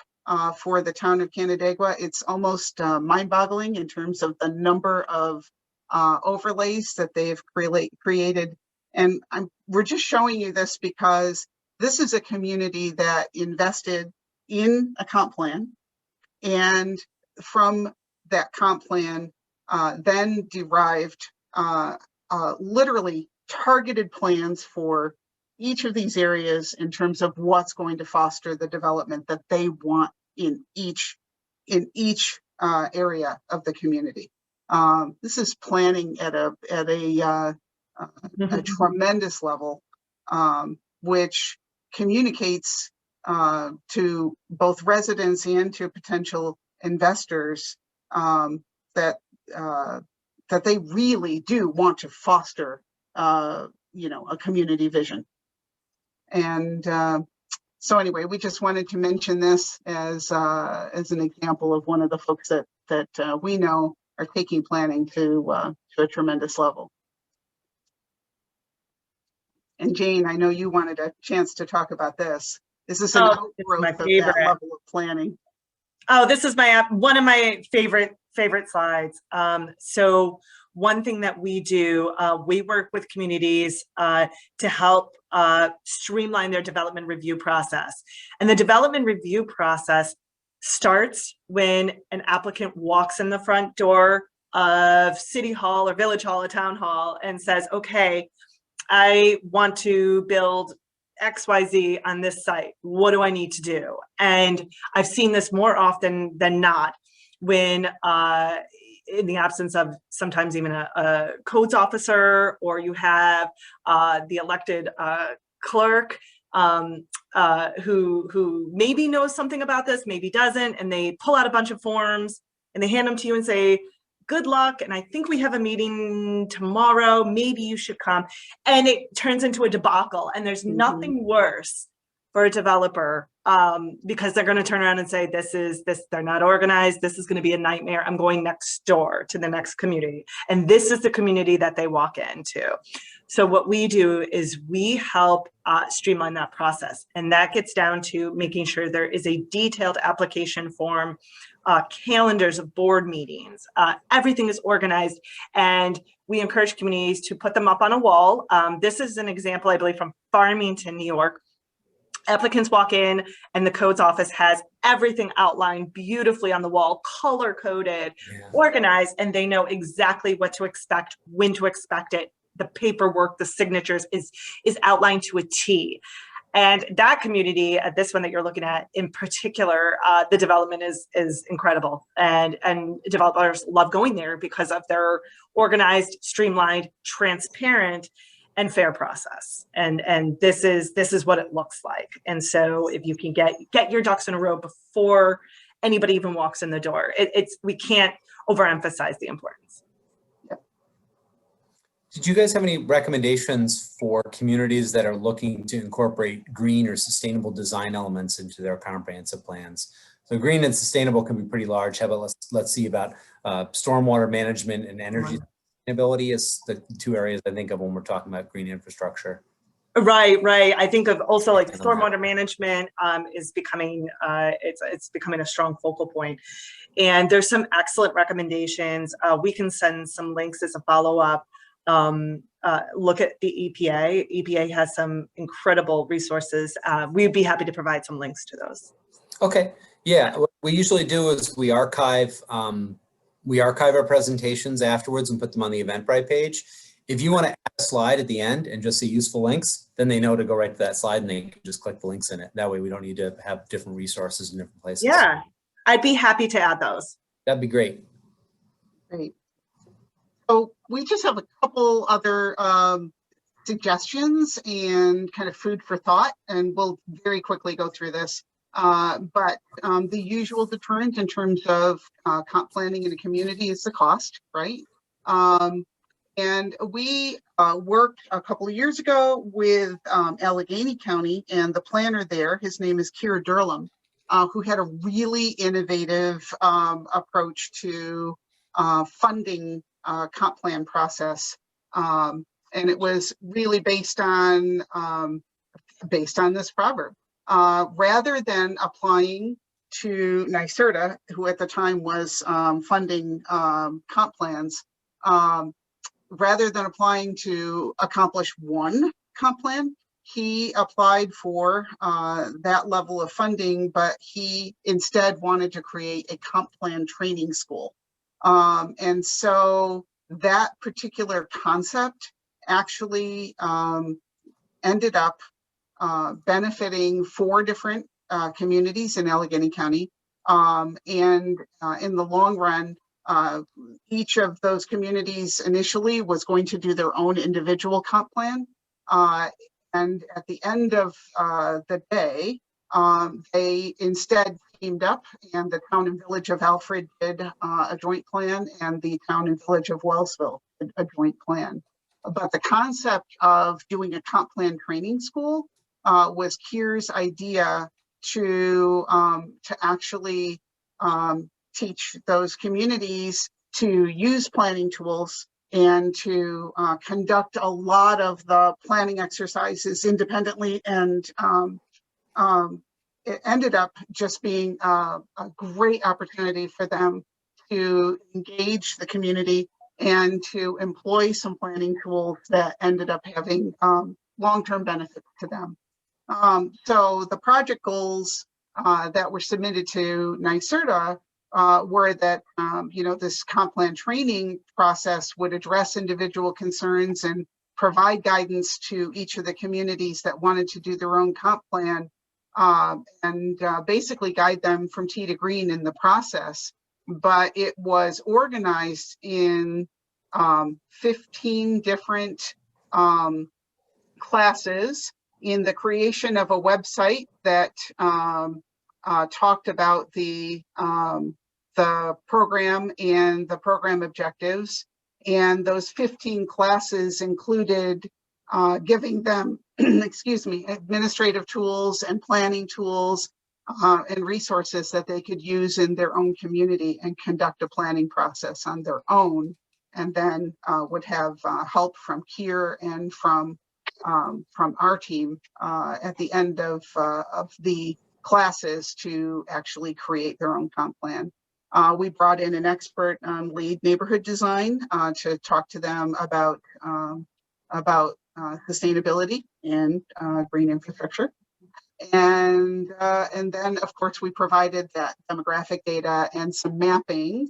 for the town of Canandaigua. It's almost mind-boggling in terms of the number of overlays that they've created. And we're just showing you this because this is a community that invested in a comp plan, and from that comp plan then derived literally targeted plans for each of these areas in terms of what's going to foster the development that they want in each area of the community. This is planning at a tremendous level, which communicates to both residents and to potential investors that they really do want to foster, a community vision. And so anyway, we just wanted to mention this as an example of one of the folks that we know are taking planning to a tremendous level. And Jane, I know you wanted a chance to talk about this. This is an outgrowth of that level of planning. Oh, this is one of my favorite slides. So one thing that we do, we work with communities to help streamline their development review process. And the development review process starts when an applicant walks in the front door of City Hall or Village Hall or Town Hall and says, okay, I want to build XYZ on this site. What do I need to do? And I've seen this more often than not when in the absence of sometimes even a codes officer, or you have the elected clerk who maybe knows something about this, maybe doesn't, and they pull out a bunch of forms and they hand them to you and say, good luck, and I think we have a meeting tomorrow, maybe you should come. And it turns into a debacle, and there's nothing worse for a developer because they're going to turn around and say, they're not organized, this is going to be a nightmare, I'm going next door to the next community, and this is the community that they walk into. So what we do is we help streamline that process, and that gets down to making sure there is a detailed application form, calendars of board meetings, everything is organized, and we encourage communities to put them up on a wall. This is an example, I believe, from Farmington, New York. Applicants walk in and the codes office has everything outlined beautifully on the wall, color coded, organized, and they know exactly what to expect, when to expect it. The paperwork, the signatures is outlined to a T. And that community, this one that you're looking at in particular, the development is incredible, and developers love going there because of their organized, streamlined, transparent, and fair process. And this is what it looks like. And so if you can get your ducks in a row before anybody even walks in the door, we can't overemphasize the importance. Did you guys have any recommendations for communities that are looking to incorporate green or sustainable design elements into their comprehensive plans? So green and sustainable can be pretty large. How about let's see about stormwater management and energy sustainability as the two areas I think of when we're talking about green infrastructure. Right. I think of also like stormwater management is becoming it's becoming a strong focal point, and there's some excellent recommendations. We can send some links as a follow-up. Look at the EPA. EPA has some incredible resources. We'd be happy to provide some links to those. Okay. Yeah. What we usually do is we archive our presentations afterwards and put them on the Eventbrite page. If you want to add a slide at the end and just see useful links, then they know to go right to that slide and they can just click the links in it. That way we don't need to have different resources in different places. Yeah, I'd be happy to add those. That'd be great. Great. So we just have a couple other suggestions and kind of food for thought, and we'll very quickly go through this. But the usual deterrent in terms of comp planning in a community is the cost, right? And we worked a couple of years ago with Allegheny County, and the planner there, his name is Kira Durlam, who had a really innovative approach to funding comp plan process. And it was really based on this proverb. Rather than applying to NYSERDA, who at the time was funding comp plans, rather than applying to accomplish one comp plan, he applied for that level of funding, but he instead wanted to create a comp plan training school. And so that particular concept actually ended up benefiting 4 different communities in Allegheny County. And in the long run, each of those communities initially was going to do their own individual comp plan. And at the end of the day, they instead teamed up, and the town and village of Alfred did a joint plan, and the town and village of Wellsville did a joint plan. But the concept of doing a comp plan training school was Keir's idea to actually teach those communities to use planning tools and to conduct a lot of the planning exercises independently. And it ended up just being a great opportunity for them to engage the community and to employ some planning tools that ended up having long-term benefits to them. So the project goals that were submitted to NYSERDA were that, this comp plan training process would address individual concerns and provide guidance to each of the communities that wanted to do their own comp plan, and basically guide them from tea to green in the process. But it was organized in 15 different classes in the creation of a website that talked about the program and the program objectives. And those 15 classes included giving them, administrative tools and planning tools and resources that they could use in their own community and conduct a planning process on their own, and then would have help from Keir and from our team at the end of the classes to actually create their own comp plan. We brought in an expert on lead neighborhood design to talk to them about sustainability and green infrastructure. And then, of course, we provided that demographic data and some mapping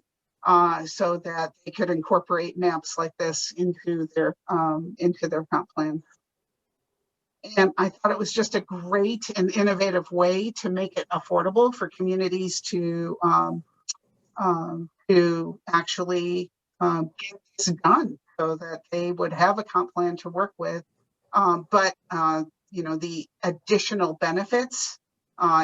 so that they could incorporate maps like this into their comp plan. And I thought it was just a great and innovative way to make it affordable for communities to actually get this done, so that they would have a comp plan to work with. But the additional benefits,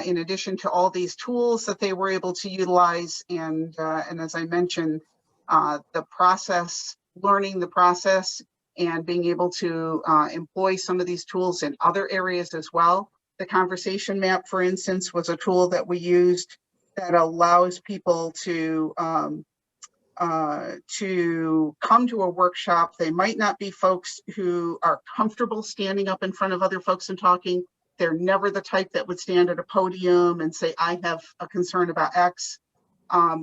in addition to all these tools that they were able to utilize, and as I mentioned, the process, learning the process, and being able to employ some of these tools in other areas as well. The conversation map, for instance, was a tool that we used that allows people to come to a workshop. They might not be folks who are comfortable standing up in front of other folks and talking. They're never the type that would stand at a podium and say, I have a concern about X.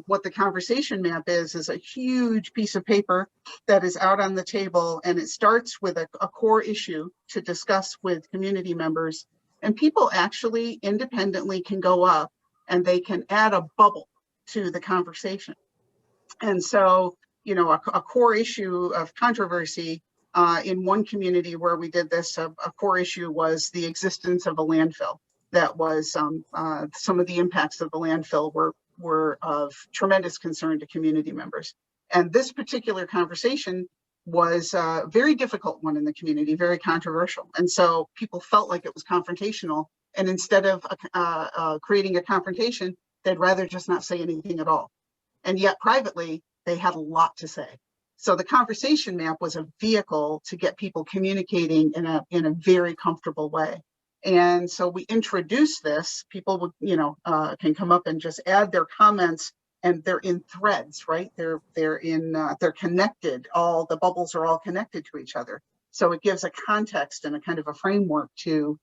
What the conversation map is a huge piece of paper that is out on the table, and it starts with a core issue to discuss with community members. And people actually independently can go up and they can add a bubble to the conversation. And so, a core issue of controversy in one community where we did this, a core issue was the existence of a landfill. That was some of the impacts of the landfill were of tremendous concern to community members. And this particular conversation was a very difficult one in the community, very controversial. And so people felt like it was confrontational. And instead of creating a confrontation, they'd rather just not say anything at all. And yet privately, they had a lot to say. So the conversation map was a vehicle to get people communicating in a very comfortable way. And so we introduced this. People would, can come up and just add their comments, and they're in threads, right? They're connected. All the bubbles are all connected to each other. So it gives a context and a kind of a framework to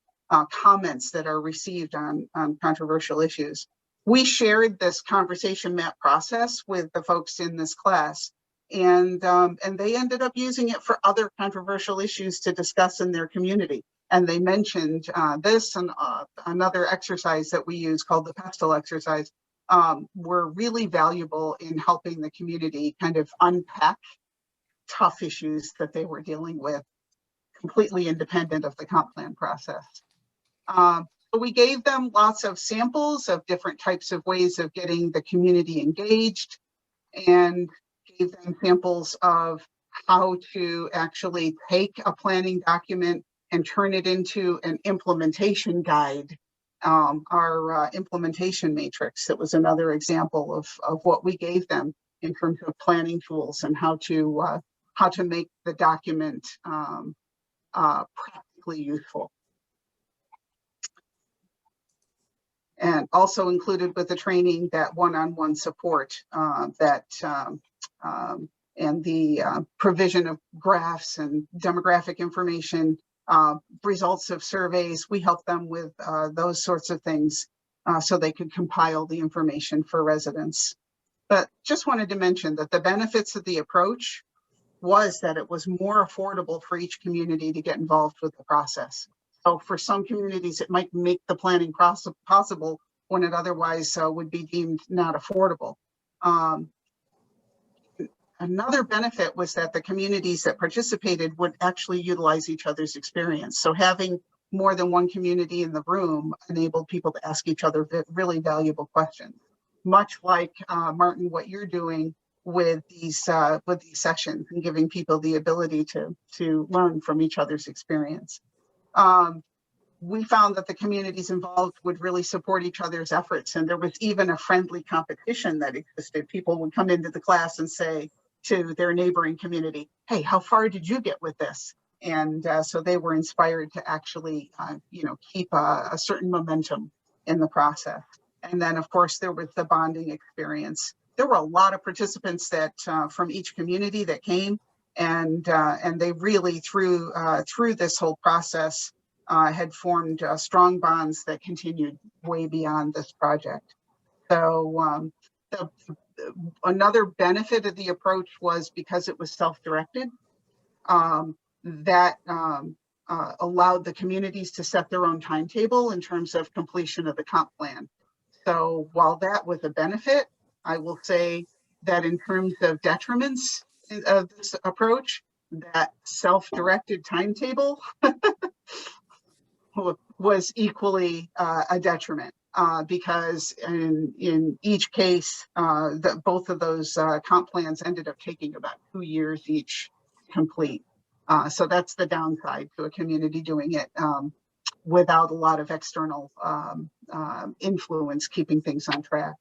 comments that are received on controversial issues. We shared this conversation map process with the folks in this class, and they ended up using it for other controversial issues to discuss in their community. And they mentioned this and another exercise that we use called the pestle exercise were really valuable in helping the community kind of unpack tough issues that they were dealing with, completely independent of the comp plan process. So we gave them lots of samples of different types of ways of getting the community engaged, and gave them samples of how to actually take a planning document and turn it into an implementation guide. Our implementation matrix, that was another example of what we gave them in terms of planning tools and how to make the document practically useful. And also included with the training that one-on-one support and the provision of graphs and demographic information, results of surveys. We help them with those sorts of things so they could compile the information for residents. But just wanted to mention that the benefits of the approach was that it was more affordable for each community to get involved with the process. So for some communities, it might make the planning process possible when it otherwise would be deemed not affordable. Another benefit was that the communities that participated would actually utilize each other's experience. So having more than one community in the room enabled people to ask each other really valuable questions. Much like Martin, what you're doing with these sessions and giving people the ability to learn from each other's experience. We found that the communities involved would really support each other's efforts, and there was even a friendly competition that existed. People would come into the class and say to their neighboring community, hey, how far did you get with this? And so they were inspired to actually keep a certain momentum in the process. And then of course there was the bonding experience. There were a lot of participants that from each community that came, and they really through this whole process had formed strong bonds that continued way beyond this project. So another benefit of the approach was because it was self-directed, that allowed the communities to set their own timetable in terms of completion of the comp plan. So while that was a benefit, I will say that in terms of detriments of this approach, that self-directed timetable was equally a detriment because in each case, both of those comp plans ended up taking about 2 years each to complete. So that's the downside to a community doing it without a lot of external influence keeping things on track.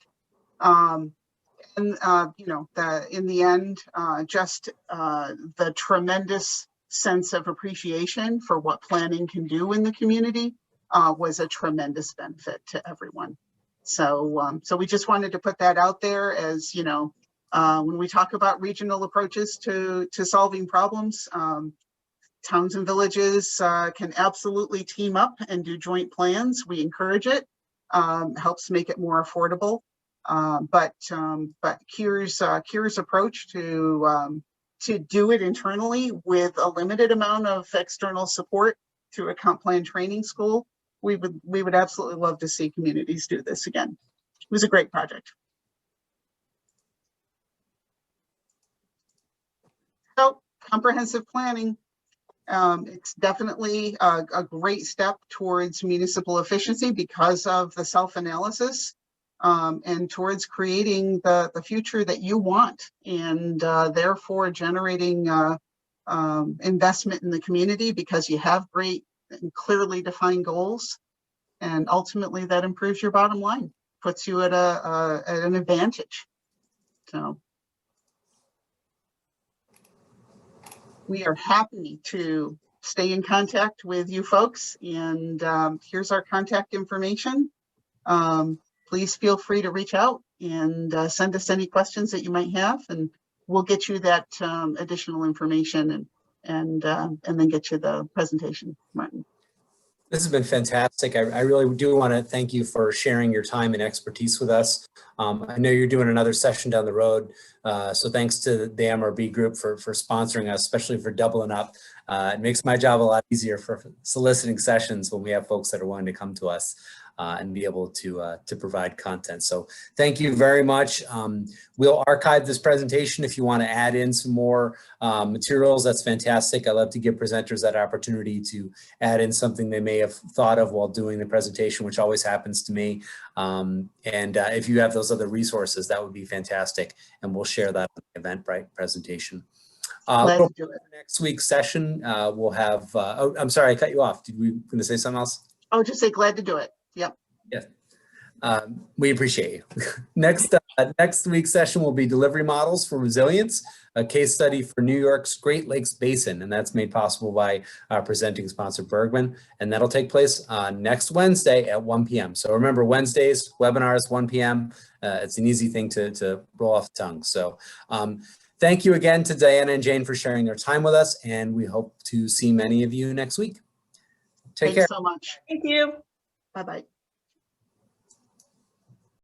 In the end, just the tremendous sense of appreciation for what planning can do in the community was a tremendous benefit to everyone. So we just wanted to put that out there as, when we talk about regional approaches to solving problems, towns and villages can absolutely team up and do joint plans. We encourage it, helps make it more affordable. But Keir's approach to do it internally with a limited amount of external support through a comp plan training school, we would absolutely love to see communities do this again. It was a great project. So comprehensive planning, it's definitely a great step towards municipal efficiency because of the self-analysis. And towards creating the future that you want, and therefore generating investment in the community because you have great and clearly defined goals, and ultimately that improves your bottom line, puts you at an advantage. So we are happy to stay in contact with you folks, and here's our contact information. Please feel free to reach out and send us any questions that you might have, and we'll get you that additional information and then get you the presentation, Martin. This has been fantastic. I really do want to thank you for sharing your time and expertise with us. I know you're doing another session down the road, so thanks to the MRB group for sponsoring us, especially for doubling up. It makes my job a lot easier for soliciting sessions when we have folks that are willing to come to us and be able to provide content. So thank you very much. We'll archive this presentation if you want to add in some more materials. That's fantastic. I love to give presenters that opportunity to add in something they may have thought of while doing the presentation, which always happens to me. If you have those other resources, that would be fantastic. And we'll share that in the Eventbrite presentation. Glad to do it. Next week's session, we'll have, oh, I'm sorry, I cut you off. Did we going to say something else? Oh, just say glad to do it. Yep. Yes. We appreciate you. Next week's session will be delivery models for resilience, a case study for New York's Great Lakes Basin, and that's made possible by our presenting sponsor Bergman, and that'll take place next Wednesday at 1 p.m. So remember, Wednesdays, webinars, 1 p.m. It's an easy thing to roll off the tongue. So thank you again to Diana and Jane for sharing their time with us, and we hope to see many of you next week. Take care. Thanks so much. Thank you. Bye-bye.